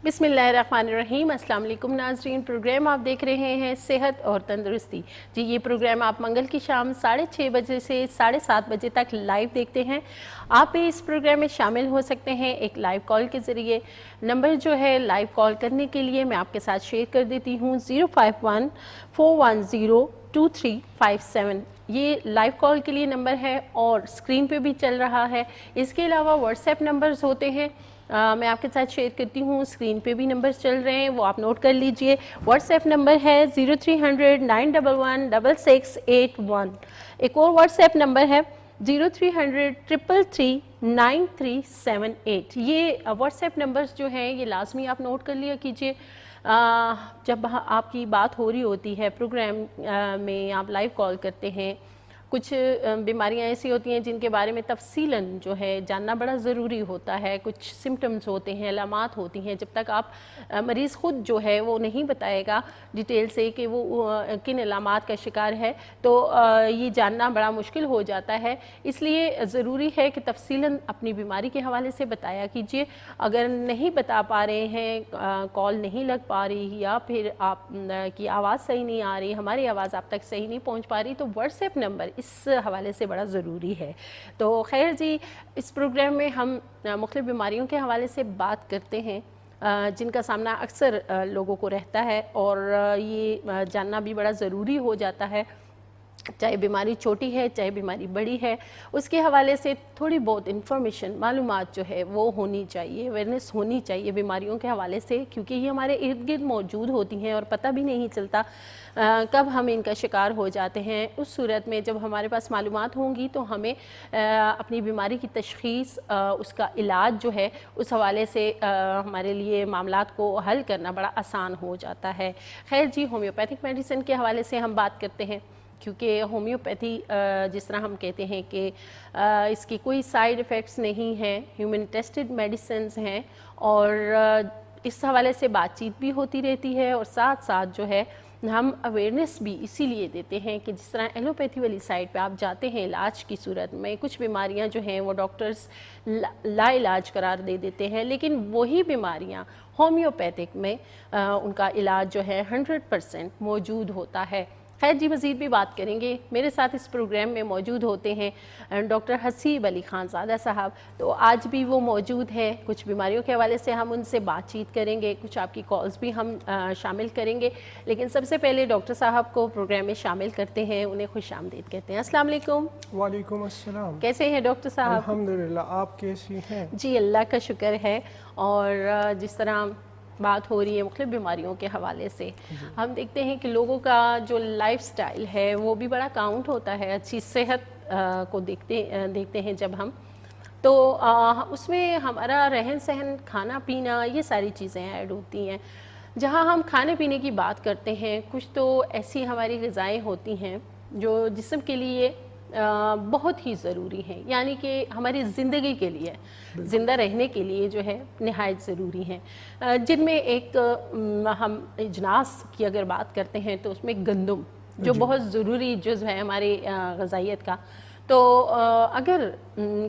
بسم اللہ الرحمن الرحیم۔ السلام علیکم ناظرین، پروگرام آپ دیکھ رہے ہیں صحت اور تندرستی۔ جی یہ پروگرام آپ منگل کی شام 6:30 بجے سے 7:30 بجے تک لائیو دیکھتے ہیں۔ آپ بھی اس پروگرام میں شامل ہو سکتے ہیں ایک لائیو کال کے ذریعے۔ نمبر جو ہے لائیو کال کرنے کے لیے میں آپ کے ساتھ شیئر کر دیتی ہوں، 051-410-2357۔ یہ لائیو کال کے لیے نمبر ہے اور اسکرین پہ بھی چل رہا ہے۔ اس کے علاوہ واٹس ایپ نمبرز ہوتے ہیں، میں آپ کے ساتھ شیئر کرتی ہوں، اسکرین پہ بھی نمبر چل رہے ہیں، وہ آپ نوٹ کر لیجئے۔ واٹس ایپ نمبر ہے 0300-911-6681۔ ایک اور واٹس ایپ نمبر ہے 0300-333-9378۔ یہ واٹس ایپ نمبرز جو ہیں یہ لازمی آپ نوٹ کر لیا کیجئے۔ جب آپ کی بات ہو رہی ہوتی ہے پروگرام میں، آپ لائیو کال کرتے ہیں، کچھ بیماریاں ایسی ہوتی ہیں جن کے بارے میں تفصیلاً جو ہے جاننا بڑا ضروری ہوتا ہے۔ کچھ سمٹمز ہوتے ہیں، علامات ہوتی ہیں، جب تک آپ مریض خود جو ہے وہ نہیں بتائے گا ڈیٹیل سے کہ وہ کن علامات کا شکار ہے تو یہ جاننا بڑا مشکل ہو جاتا ہے۔ اس لیے ضروری ہے کہ تفصیلاً اپنی بیماری کے حوالے سے بتایا کیجیے۔ اگر نہیں بتا پا رہے ہیں، کال نہیں لگ پا رہی یا پھر آپ کی آواز صحیح نہیں آ رہی، ہماری آواز آپ تک صحیح نہیں پہنچ پا رہی، تو واٹس ایپ نمبر اس حوالے سے بڑا ضروری ہے۔ تو خیر جی، اس پروگرام میں ہم مختلف بیماریوں کے حوالے سے بات کرتے ہیں جن کا سامنا اکثر لوگوں کو رہتا ہے، اور یہ جاننا بھی بڑا ضروری ہو جاتا ہے، چاہے بیماری چھوٹی ہے چاہے بیماری بڑی ہے، اس کے حوالے سے تھوڑی بہت انفارمیشن، معلومات جو ہے وہ ہونی چاہیے، اویئرنیس ہونی چاہیے بیماریوں کے حوالے سے، کیونکہ یہ ہمارے ارد گرد موجود ہوتی ہیں اور پتہ بھی نہیں چلتا کب ہم ان کا شکار ہو جاتے ہیں۔ اس صورت میں جب ہمارے پاس معلومات ہوں گی تو ہمیں اپنی بیماری کی تشخیص، اس کا علاج جو ہے اس حوالے سے ہمارے لیے معاملات کو حل کرنا بڑا آسان ہو جاتا ہے۔ خیر جی، ہومیوپیتھک میڈیسن کے حوالے سے ہم بات کرتے ہیں، کیونکہ ہومیوپیتھی جس طرح ہم کہتے ہیں کہ اس کی کوئی سائیڈ ایفیکٹس نہیں ہیں، ہیومن ٹیسٹڈ میڈیسنز ہیں، اور اس حوالے سے بات چیت بھی ہوتی رہتی ہے، اور ساتھ ساتھ جو ہے ہم اویئرنیس بھی اسی لیے دیتے ہیں کہ جس طرح ایلوپیتھی والی سائڈ پہ آپ جاتے ہیں علاج کی صورت میں، کچھ بیماریاں جو ہیں وہ ڈاکٹرز لا علاج قرار دے دیتے ہیں، لیکن وہی بیماریاں ہومیوپیتھک میں ان کا علاج جو ہے 100% موجود ہوتا ہے۔ خیر جی، مزید بھی بات کریں گے۔ میرے ساتھ اس پروگرام میں موجود ہوتے ہیں ڈاکٹر حسیب علی خان زادہ صاحب، تو آج بھی وہ موجود ہیں۔ کچھ بیماریوں کے حوالے سے ہم ان سے بات چیت کریں گے، کچھ آپ کی کالز بھی ہم شامل کریں گے، لیکن سب سے پہلے ڈاکٹر صاحب کو پروگرام میں شامل کرتے ہیں، انہیں خوش آمدید کہتے ہیں۔ السلام علیکم۔ وعلیکم السلام۔ کیسے ہیں ڈاکٹر صاحب؟ الحمدللہ، آپ کیسی ہیں؟ جی اللہ کا شکر ہے۔ اور جس طرح بات ہو رہی ہے مختلف بیماریوں کے حوالے سے، ہم دیکھتے ہیں کہ لوگوں کا جو لائف سٹائل ہے وہ بھی بڑا کاؤنٹ ہوتا ہے۔ اچھی صحت کو دیکھتے ہیں جب ہم، تو اس میں ہمارا رہن سہن، کھانا پینا، یہ ساری چیزیں ایڈ ہوتی ہیں۔ جہاں ہم کھانے پینے کی بات کرتے ہیں، کچھ تو ایسی ہماری غذائیں ہوتی ہیں جو جسم کے لیے بہت ہی ضروری ہیں، یعنی کہ ہماری زندگی کے لیے، زندہ رہنے کے لیے جو ہے نہایت ضروری ہیں، جن میں ایک ہم اجناس کی اگر بات کرتے ہیں تو اس میں گندم جو بہت ضروری جزو ہے ہماری غذائیت کا۔ تو اگر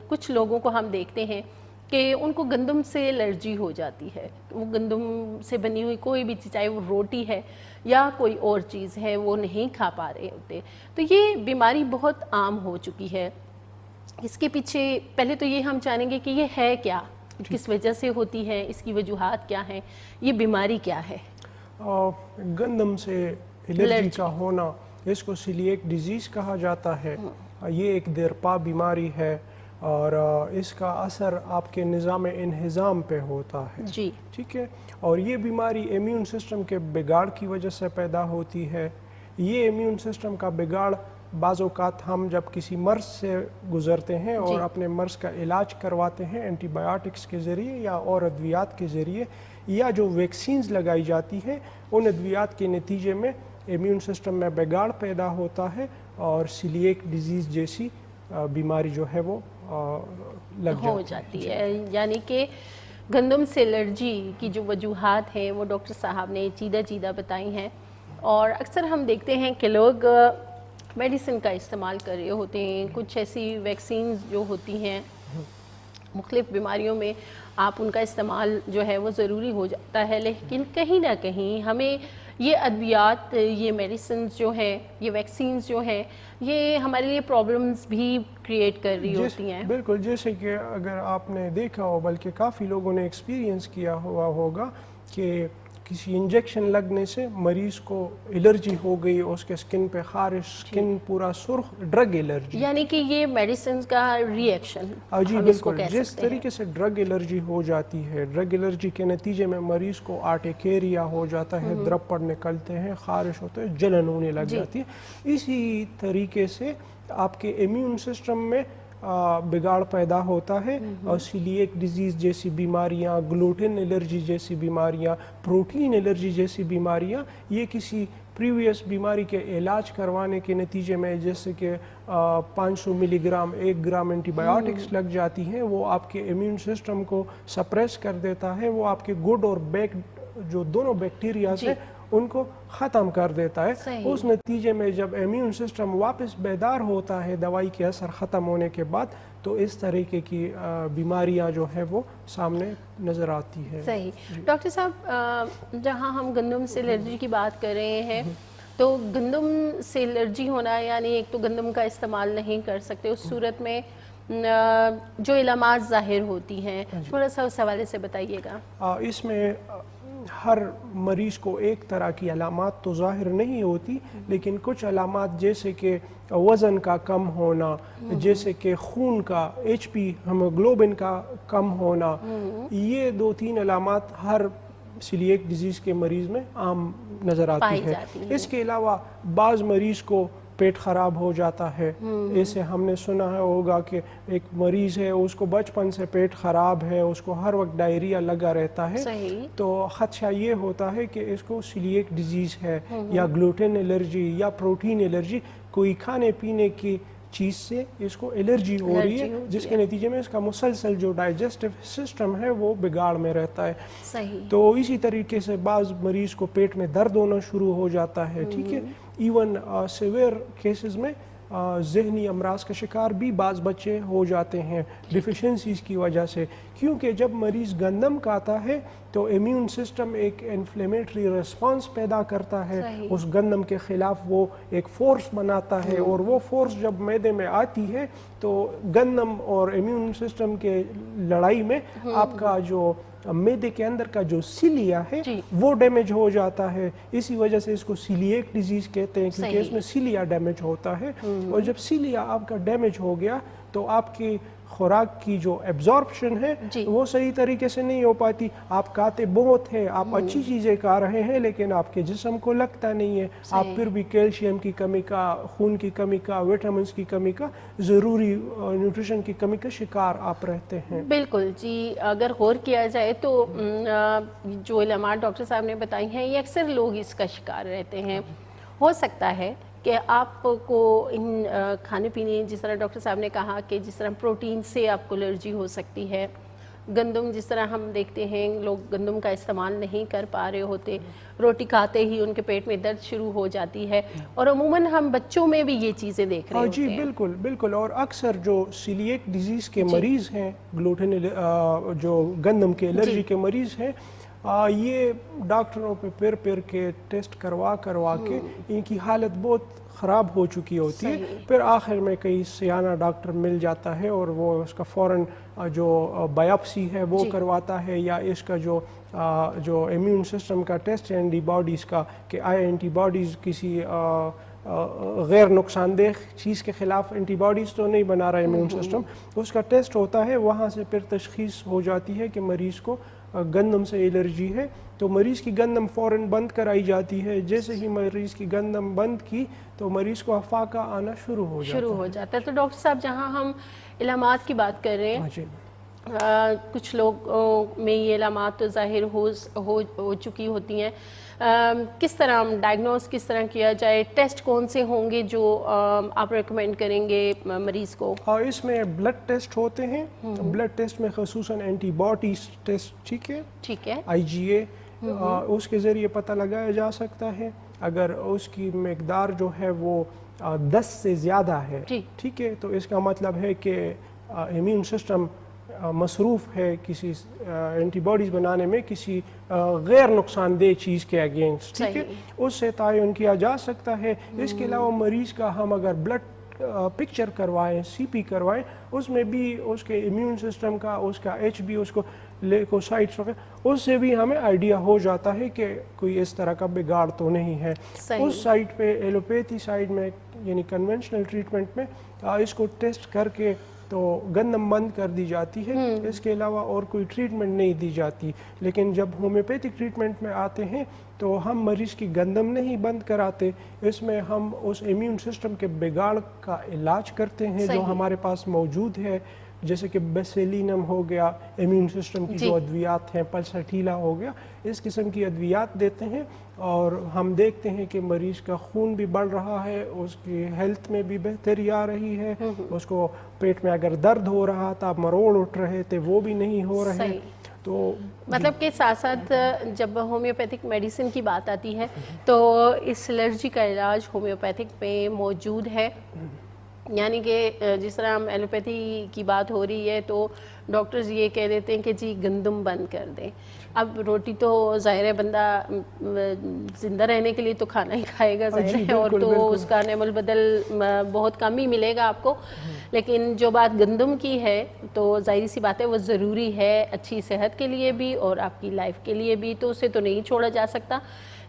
کچھ لوگوں کو ہم دیکھتے ہیں کہ ان کو گندم سے الرجی ہو جاتی ہے، وہ گندم سے بنی ہوئی کوئی بھی چیز، چاہے وہ روٹی ہے یا کوئی اور چیز ہے، وہ نہیں کھا پا رہے ہوتے، تو یہ بیماری بہت عام ہو چکی ہے۔ اس کے پیچھے پہلے تو یہ ہم جانیں گے کہ یہ ہے کیا، کس وجہ سے ہوتی ہے، اس کی وجوہات کیا ہیں، یہ بیماری کیا ہے؟ گندم سے الرجی کا ہونا، اس کو سیلیاک ڈیزیز کہا جاتا ہے۔ یہ ایک دیرپا بیماری ہے اور اس کا اثر آپ کے نظام انہضام پہ ہوتا ہے، جی ٹھیک ہے۔ اور یہ بیماری امیون سسٹم کے بگاڑ کی وجہ سے پیدا ہوتی ہے۔ یہ امیون سسٹم کا بگاڑ بعض اوقات ہم جب کسی مرض سے گزرتے ہیں اور اپنے مرض کا علاج کرواتے ہیں اینٹی بایوٹکس کے ذریعے یا اور ادویات کے ذریعے، یا جو ویکسینز لگائی جاتی ہیں، ان ادویات کے نتیجے میں امیون سسٹم میں بگاڑ پیدا ہوتا ہے اور سیلیاک ڈیزیز جیسی بیماری جو ہے وہ ہو جاتی ہے۔ یعنی کہ گندم سے الرجی کی جو وجوہات ہیں وہ ڈاکٹر صاحب نے چیدہ بتائی ہیں، اور اکثر ہم دیکھتے ہیں کہ لوگ میڈیسن کا استعمال کر رہے ہوتے ہیں، کچھ ایسی ویکسینز جو ہوتی ہیں مختلف بیماریوں میں آپ ان کا استعمال جو ہے وہ ضروری ہو جاتا ہے، لیکن کہیں نہ کہیں ہمیں یہ ادویات، یہ میڈیسنز جو ہیں، یہ ویکسینز جو ہیں، یہ ہمارے لیے پرابلمز بھی کریٹ کر رہی ہوتی ہیں. بالکل، جیسے کہ اگر آپ نے دیکھا ہو، بلکہ کافی لوگوں نے ایکسپیرینس کیا ہوا ہوگا کہ کسی انجیکشن لگنے سے مریض کو الرجی ہو گئی، اس کے سکن پہ خارش، سکن پورا سرخ، ڈرگ الرجی. یعنی کہ یہ میڈیسنز کا ری ایکشن. جی بالکل، جس طریقے سے ڈرگ الرجی ہو جاتی ہے، ڈرگ الرجی کے نتیجے میں مریض کو آرٹیکیریا ہو جاتا ہے، درپڑ نکلتے ہیں، خارش ہوتے ہیں، جلن ہونے لگ جاتی ہے. اسی طریقے سے آپ کے امیون سسٹم میں بگاڑ پیدا ہوتا ہے، اور سیلیک ڈیزیز جیسی بیماریاں، گلوٹن الرجی جیسی بیماریاں، پروٹین الرجی جیسی بیماریاں، یہ کسی پریویس بیماری کے علاج کروانے کے نتیجے میں، جیسے کہ 500 ملی گرام 1 گرام اینٹی بایوٹکس لگ جاتی ہیں، وہ آپ کے امیون سسٹم کو سپریس کر دیتا ہے، وہ آپ کے گڈ اور بیڈ جو دونوں بیکٹیریاز ہیں ان کو ختم کر دیتا ہے. اس نتیجے میں جب امیون سسٹم واپس بیدار ہوتا ہے دوائی کے اثر ختم ہونے کے بعد، تو اس طریقے کی بیماریاں جو ہے وہ سامنے نظر آتی ہے. صحیح. ڈاکٹر صاحب، جہاں ہم گندم سے الرجی کی بات کر رہے ہیں، تو گندم سے الرجی ہونا یعنی ایک تو گندم کا استعمال نہیں کر سکتے، اس صورت میں جو علامات ظاہر ہوتی ہیں، تھوڑا سا اس حوالے سے بتائیے گا. اس میں ہر مریض کو ایک طرح کی علامات تو ظاہر نہیں ہوتی، لیکن کچھ علامات جیسے کہ وزن کا کم ہونا، جیسے کہ خون کا ایچ پی ہیموگلوبن کا کم ہونا، یہ 2-3 علامات ہر سیلیک ڈیزیز کے مریض میں عام نظر آتی ہے. اس کے علاوہ بعض مریض کو پیٹ خراب ہو جاتا ہے. ایسے ہم نے سنا ہوگا کہ ایک مریض ہے، اس کو بچپن سے پیٹ خراب ہے، اس کو ہر وقت ڈائریا لگا رہتا ہے. تو خدشہ یہ ہوتا ہے کہ اس کو سیلیک ڈیزیز ہے، یا گلوٹن الرجی، یا پروٹین الرجی، کوئی کھانے پینے کی چیز سے اس کو الرجی ہو رہی ہے، جس کے نتیجے میں اس کا مسلسل جو ڈائجسٹو سسٹم ہے وہ بگاڑ میں رہتا ہے. تو اسی طریقے سے بعض مریض کو پیٹ میں درد ہونا شروع ہو جاتا ہے. ٹھیک ہے. ایون سیویئر کیسز میں ذہنی امراض کا شکار بھی بعض بچے ہو جاتے ہیں ڈیفیشنسیز کی وجہ سے، کیونکہ جب مریض گندم کھاتا ہے تو امیون سسٹم ایک انفلیمیٹری ریسپانس پیدا کرتا ہے، اس گندم کے خلاف وہ ایک فورس بناتا ہے، اور وہ فورس جب معدے میں آتی ہے تو گندم اور امیون سسٹم کے لڑائی میں آپ کا جو معدے کے اندر کا جو سیلیا ہے وہ ڈیمیج ہو جاتا ہے. اسی وجہ سے اس کو سیلیک ڈیزیز کہتے ہیں، کیونکہ اس میں سیلیا ڈیمیج ہوتا ہے. اور جب سیلیا آپ کا ڈیمیج ہو گیا تو آپ کی خوراک کی جو ایبزارپشن ہے وہ صحیح طریقے سے نہیں ہو پاتی. آپ کھاتے بہت ہیں، آپ اچھی چیزیں کھا رہے ہیں، لیکن آپ کے جسم کو لگتا نہیں ہے. آپ پھر بھی کیلشیم کی کمی کا، خون کی کمی کا، وٹامنس کی کمی کا، ضروری نیوٹریشن کی کمی کا شکار آپ رہتے ہیں. بالکل جی. اگر غور کیا جائے تو جو علامات ڈاکٹر صاحب نے بتائی ہیں، یہ اکثر لوگ اس کا شکار رہتے ہیں. ہو سکتا ہے کہ آپ کو ان کھانے پینے، جس طرح ڈاکٹر صاحب نے کہا کہ جس طرح پروٹین سے آپ کو الرجی ہو سکتی ہے، گندم جس طرح ہم دیکھتے ہیں لوگ گندم کا استعمال نہیں کر پا رہے ہوتے، روٹی کھاتے ہی ان کے پیٹ میں درد شروع ہو جاتی ہے، اور عموماً ہم بچوں میں بھی یہ چیزیں دیکھ رہے ہوتے ہیں. جی بالکل بالکل. اور اکثر جو سیلیک ڈیزیز کے مریض ہیں، گلوٹن جو گندم کے الرجی کے مریض ہیں، یہ ڈاکٹروں پہ پھر کے ٹیسٹ کروا کے ان کی حالت بہت خراب ہو چکی ہوتی ہے. پھر آخر میں کئی سیانہ ڈاکٹر مل جاتا ہے اور وہ اس کا فوراً جو بایوپسی ہے وہ کرواتا ہے، یا اس کا جو امیون سسٹم کا ٹیسٹ ہے اینٹی باڈیز کا، کہ آیا اینٹی باڈیز کسی غیر نقصان دہ چیز کے خلاف اینٹی باڈیز تو نہیں بنا رہا امیون سسٹم. اس کا ٹیسٹ ہوتا ہے، وہاں سے پھر تشخیص ہو جاتی ہے کہ مریض کو گندم سے الرجی ہے. تو مریض کی گندم فوراً بند کرائی جاتی ہے. جیسے ہی مریض کی گندم بند کی تو مریض کو افاقہ آنا شروع ہو جاتا ہے. تو ڈاکٹر صاحب، جہاں ہم علامات کی بات کر رہے ہیں، کچھ لوگ میں یہ علامات تو ظاہر ہو چکی ہوتی ہیں، کس طرح ڈائگنوز کس طرح کیا جائے؟ ٹیسٹ کون سے ہوں گے جو آپ ریکمینڈ کریں گے مریض کو؟ اس میں بلڈ ٹیسٹ ہوتے ہیں. بلڈ ٹیسٹ میں خصوصاً اینٹی باڈیز ٹیسٹ، ٹھیک ہے، IgA، اس کے ذریعے پتہ لگایا جا سکتا ہے. اگر اس کی مقدار جو ہے وہ 10 سے زیادہ ہے، ٹھیک ہے، تو اس کا مطلب ہے کہ امیون سسٹم مصروف ہے کسی اینٹی باڈیز بنانے میں کسی غیر نقصان دہ چیز کے اگینسٹ، ٹھیک ہے، اس سے تعین کیا جا سکتا ہے۔ اس کے علاوہ مریض کا ہم اگر بلڈ پکچر کروائیں، سی پی کروائیں، اس میں بھی اس کے امیون سسٹم کا، اس کا ایچ بی، اس کو لیکوسائٹس وغیرہ، اس سے بھی ہمیں آئیڈیا ہو جاتا ہے کہ کوئی اس طرح کا بگاڑ تو نہیں ہے۔ اس سائٹ پہ ایلوپیتھی سائڈ میں یعنی کنونشنل ٹریٹمنٹ میں اس کو ٹیسٹ کر کے تو گندم بند کر دی جاتی ہے، اس کے علاوہ اور کوئی ٹریٹمنٹ نہیں دی جاتی۔ لیکن جب ہومیوپیتھک ٹریٹمنٹ میں آتے ہیں تو ہم مریض کی گندم نہیں بند کراتے، اس میں ہم اس امیون سسٹم کے بگاڑ کا علاج کرتے ہیں جو ہمارے پاس موجود ہے، جیسے کہ بیسیلینم ہو گیا، امیون سسٹم کی جو ادویات ہیں، پلساٹیلا ہو گیا، اس قسم کی ادویات دیتے ہیں، اور ہم دیکھتے ہیں کہ مریض کا خون بھی بڑھ رہا ہے، اس کی ہیلتھ میں بھی بہتری آ رہی ہے، اس کو پیٹ میں اگر درد ہو رہا تھا، مروڑ اٹھ رہے تھے، وہ بھی نہیں ہو رہے۔ تو مطلب کہ ساتھ ساتھ جب ہومیوپیتھک میڈیسن کی بات آتی ہے تو اس الرجی کا علاج ہومیوپیتھک میں موجود ہے، یعنی کہ جس طرح ہم ایلوپیتھی کی بات ہو رہی ہے تو ڈاکٹرز یہ کہہ دیتے ہیں کہ جی گندم بند کر دیں۔ اب روٹی تو ظاہر ہے بندہ زندہ رہنے کے لیے تو کھانا ہی کھائے گا ظاہر ہے، اور تو اس کا نعم البدل بہت کم ہی ملے گا آپ کو، لیکن جو بات گندم کی ہے تو ظاہری سی بات ہے وہ ضروری ہے اچھی صحت کے لیے بھی اور آپ کی لائف کے لیے بھی، تو اسے تو نہیں چھوڑا جا سکتا۔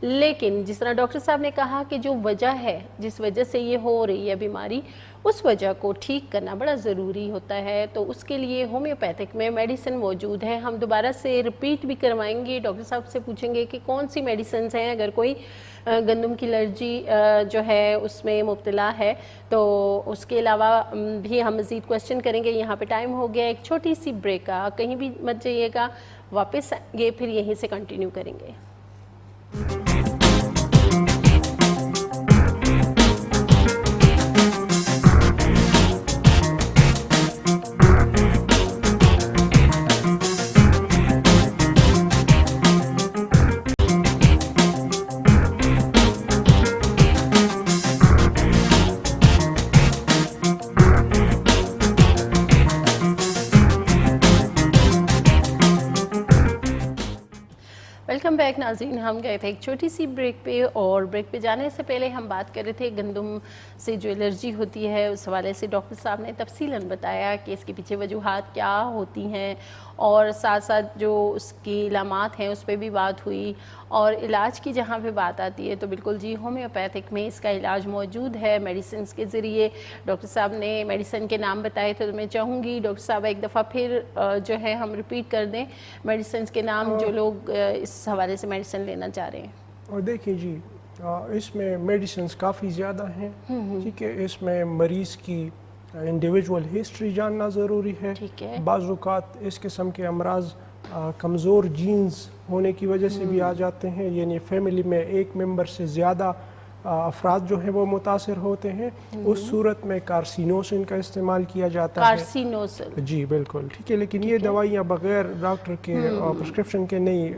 لیکن جس طرح ڈاکٹر صاحب نے کہا کہ جو وجہ ہے جس وجہ سے یہ ہو رہی ہے بیماری، اس وجہ کو ٹھیک کرنا بڑا ضروری ہوتا ہے، تو اس کے لیے ہومیوپیتھک میں میڈیسن موجود ہے۔ ہم دوبارہ سے ریپیٹ بھی کروائیں گے، ڈاکٹر صاحب سے پوچھیں گے کہ کون سی میڈیسنز ہیں اگر کوئی گندم کی الرجی جو ہے اس میں مبتلا ہے، تو اس کے علاوہ بھی ہم مزید کویسچن کریں گے۔ یہاں پہ ٹائم ہو گیا ایک چھوٹی سی بریک کا، کہیں بھی مت جائیے گا، واپس آئیں گے پھر یہیں سے کنٹینیو کریں گے۔ ویلکم بیک ناظرین، ہم گئے تھے ایک چھوٹی سی بریک پہ، اور بریک پہ جانے سے پہلے ہم بات کر رہے تھے گندم سے جو الرجی ہوتی ہے اس حوالے سے ڈاکٹر صاحب نے تفصیلاً بتایا کہ اس کے پیچھے وجوہات کیا ہوتی ہیں، اور ساتھ ساتھ جو اس کی علامات ہیں اس پہ بھی بات ہوئی، اور علاج کی جہاں پہ بات آتی ہے تو بالکل جی ہومیوپیتھک میں اس کا علاج موجود ہے میڈیسنز کے ذریعے۔ ڈاکٹر صاحب نے میڈیسن کے نام بتائے تو میں چاہوں گی ڈاکٹر صاحب ایک دفعہ پھر جو ہے ہم ریپیٹ کر دیں میڈیسنز کے نام، جو لوگ اس حوالے سے میڈیسن لینا چاہ رہے ہیں۔ اور دیکھیں جی اس میں میڈیسنز کافی زیادہ ہیں، ٹھیک ہے، اس میں مریض کی انڈیویجول ہسٹری جاننا ضروری ہے۔ بعض اوقات اس قسم کے امراض کمزور جینز ہونے کی وجہ سے بھی آ جاتے ہیں، یعنی فیملی میں ایک ممبر سے زیادہ افراد جو ہیں وہ متاثر ہوتے ہیں، اس صورت میں کارسینوسن کا استعمال کیا جاتا ہے۔ کارسینوسن، جی بالکل ٹھیک ہے، لیکن یہ دوائیاں بغیر ڈاکٹر کے پرسکرپشن کے نہیں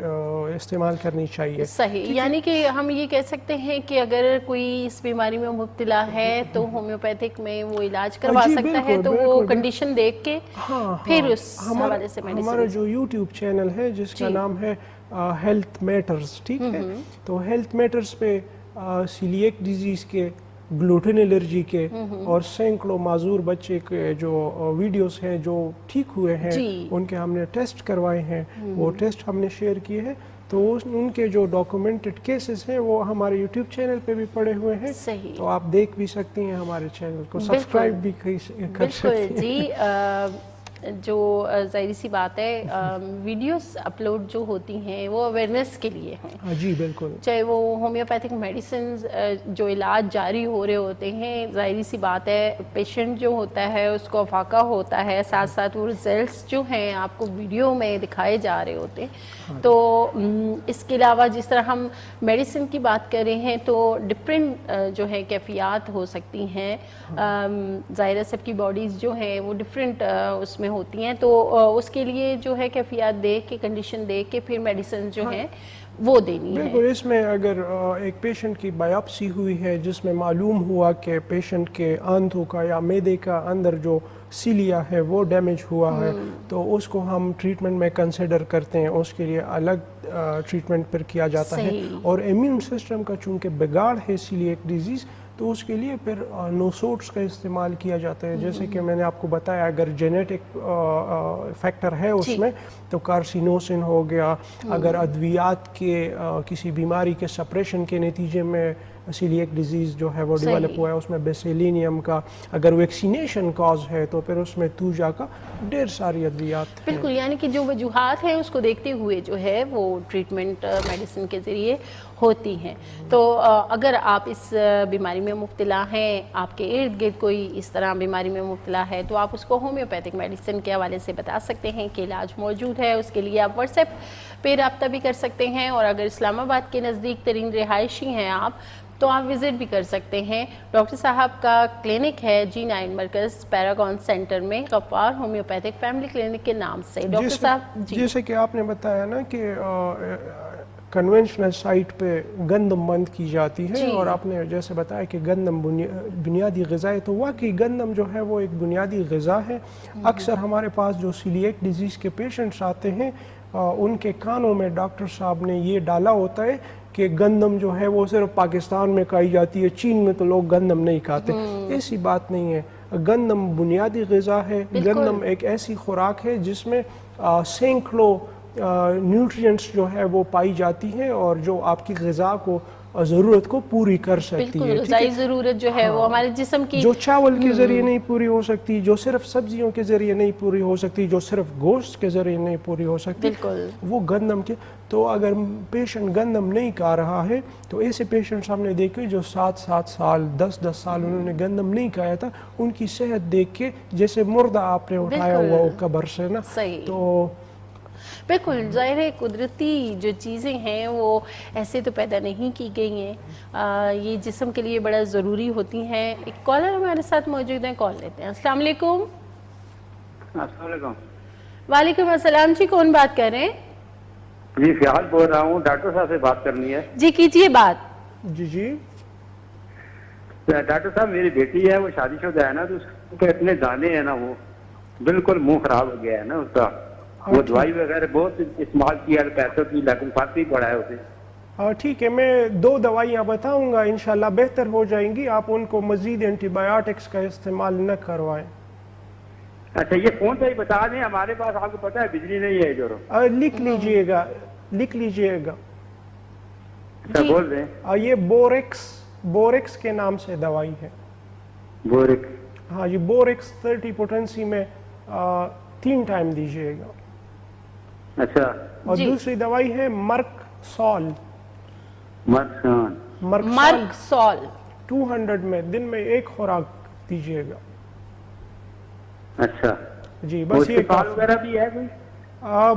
استعمال کرنی چاہیے۔ صحیح، یعنی کہ ہم یہ کہہ سکتے ہیں کہ اگر کوئی اس بیماری میں مبتلا ہے تو ہومیوپیتھک میں وہ علاج کروا سکتا ہے، تو وہ کنڈیشن دیکھ کے پھر اس حوالے سے میڈیسن۔ ہمارا جو یوٹیوب چینل ہے جس کا نام ہے ہیلتھ میٹرز، ٹھیک ہے، تو ہیلتھ میٹرز پہ سیلیک ڈیزیز کے، گلوٹن الرجی کے اور سینکڑوں معذور بچے کے جو ویڈیوز ہیں جو ٹھیک ہوئے ہیں، ان کے ہم نے ٹیسٹ کروائے ہیں، وہ ٹیسٹ ہم نے شیئر کیے ہیں، تو ان کے جو ڈاکومنٹڈ کیسز ہیں وہ ہمارے یوٹیوب چینل پہ بھی پڑے ہوئے ہیں، تو آپ دیکھ بھی سکتی ہیں، ہمارے چینل کو سبسکرائب بھی کر سکتی ہیں۔ جی جو ظاہری سی بات ہے ویڈیوز اپلوڈ جو ہوتی ہیں وہ اویئرنیس کے لیے ہیں، جی بالکل، چاہے وہ ہومیوپیتھک میڈیسنز جو علاج جاری ہو رہے ہوتے ہیں، ظاہری سی بات ہے پیشنٹ جو ہوتا ہے اس کو افاقہ ہوتا ہے، ساتھ ساتھ وہ رزلٹس جو ہیں آپ کو ویڈیو میں دکھائے جا رہے ہوتے ہیں۔ تو اس کے علاوہ جس طرح ہم میڈیسن کی بات کر رہے ہیں تو ڈفرینٹ جو ہے کیفیات ہو سکتی ہیں، ظاہر ہے سب کی باڈیز جو ہیں وہ ڈفرینٹ اس میں ہوتی ہیں، تو اس کے لیے جو ہے کیفیات دیکھ کے، کنڈیشن دیکھ کے پھر میڈیسن جو ہیں وہ دینی ہے. بالکل. اس میں اگر ایک پیشنٹ کی بایوپسی ہوئی ہے جس میں معلوم ہوا کہ پیشنٹ کے آنتوں کا یا معدے کا اندر جو سیلیا ہے وہ ڈیمیج ہوا ہے، تو اس کو ہم ٹریٹمنٹ میں کنسیڈر کرتے ہیں، اس کے لیے الگ ٹریٹمنٹ پھر کیا جاتا ہے. اور امیون سسٹم کا چونکہ بگاڑ ہے سیلیاک ڈیزیز، تو اس کے لیے پھر نوسوٹس کا استعمال کیا جاتا ہے. جیسے کہ میں نے آپ کو بتایا اگر جینیٹک فیکٹر ہے اس میں تو کارسینوسن ہو گیا. اگر ادویات کے کسی بیماری کے سپریشن کے نتیجے میں سیلیاک ڈیزیز جو ہے وہ ڈیولپ ہوا ہے، اس میں بیسیلینیم کا. اگر ویکسینیشن کاز ہے تو پھر اس میں توجا کا ڈھیر ساری ادویات ہیں. بالکل. یعنی کہ جو وجوہات ہیں اس کو دیکھتے ہوئے جو ہے وہ ٹریٹمنٹ میڈیسن کے ذریعے ہوتی ہیں. تو اگر آپ اس بیماری میں مبتلا ہیں، آپ کے ارد گرد کوئی اس طرح بیماری میں مبتلا ہے، تو آپ اس کو ہومیوپیتھک میڈیسن کے حوالے سے بتا سکتے ہیں کہ علاج موجود ہے. اس کے لیے آپ واٹس ایپ پہ رابطہ بھی کر سکتے ہیں، اور اگر اسلام آباد کے نزدیک ترین رہائشی ہیں آپ تو آپ وزٹ بھی کر سکتے ہیں. ڈاکٹر صاحب کا کلینک ہے G9 مرکز پیراگون سینٹر میں، غفار ہومیوپیتھک فیملی کلینک کے نام سے. ڈاکٹر صاحب جیسے کہ آپ نے بتایا نا کہ کنونشنل سائٹ پہ گندم بند کی جاتی ہے، اور آپ نے جیسے بتایا کہ گندم بنیادی غذا ہے، تو واقعی گندم جو ہے وہ ایک بنیادی غذا ہے. اکثر ہمارے پاس جو سیلیاک ڈیزیز کے پیشنٹس آتے ہیں ان کے کانوں میں ڈاکٹر صاحب نے یہ ڈالا ہوتا ہے کہ گندم جو ہے وہ صرف پاکستان میں کھائی جاتی ہے، چین میں تو لوگ گندم نہیں کھاتے. ایسی بات نہیں ہے. گندم بنیادی غذا ہے. گندم ایک ایسی خوراک ہے جس میں سینکڑوں نیوٹرینٹس جو ہے وہ پائی جاتی ہیں اور جو آپ کی غذا کو ضرورت کو پوری کر سکتی ہے. غذائی ضرورت جو ہے وہ ہمارے جسم کی جو چاول کے ذریعے نہیں پوری ہو سکتی، جو صرف سبزیوں کے ذریعے نہیں پوری ہو سکتی، جو صرف گوشت کے ذریعے نہیں پوری ہو سکتی، وہ گندم کے. تو اگر پیشنٹ گندم نہیں کھا رہا ہے تو ایسے پیشنٹس ہم نے دیکھے جو 7 سال 10 سال انہوں نے گندم نہیں کھایا تھا، ان کی صحت دیکھ کے جیسے مردہ آپ نے اٹھایا ہوا قبر سے نا. تو بالکل ظاہر ہے قدرتی جو چیزیں ہیں وہ ایسے تو پیدا نہیں کی گئی ہیں، یہ جسم کے لیے بڑا ضروری ہوتی ہیں. ایک کالر ہمارے ساتھ موجود ہیں، کال لیتے ہیں. السلام علیکم. السلام علیکم. وعلیکم السلام جی، کون بات کر رہے ہیں؟ جی فیاض بول رہا ہوں، ڈاکٹر صاحب سے بات کرنی ہے. جی کیجیے بات. جی ڈاکٹر صاحب میری بیٹی ہے، وہ شادی شدہ ہے نا، تو اس کے اتنے دانے ہیں نا، وہ بالکل منہ خراب ہو گیا ہے نا اس کا. وہ دوائی وغیرہ بہت استعمال کیا پیسوں کی، لیکن فرق نہیں پڑا ہے اسے. ٹھیک ہے، میں 2 دوائیاں بتاؤں گا، انشاءاللہ بہتر ہو جائیں گی. آپ ان کو مزید اینٹی بایوٹکس کا استعمال نہ کروائیں. اچھا یہ فون سے ہی بتا دیں، ہمارے پاس آپ کو پتہ ہے بجلی نہیں ہے ادھر. لکھ لیجئے گا. اچھا بول دیں. یہ بوریکس کے نام سے دوائی ہے. بورکس؟ ہاں، یہ بوریکس 30 پوٹنسی میں 3 ٹائم دیجئے گا. اچھا. اور دوسری دوائی ہے مرک سال 200 میں دن میں 1 خوراک دیجئے گا. اچھا جی بس یہ وغیرہ بھی ہے کوئی؟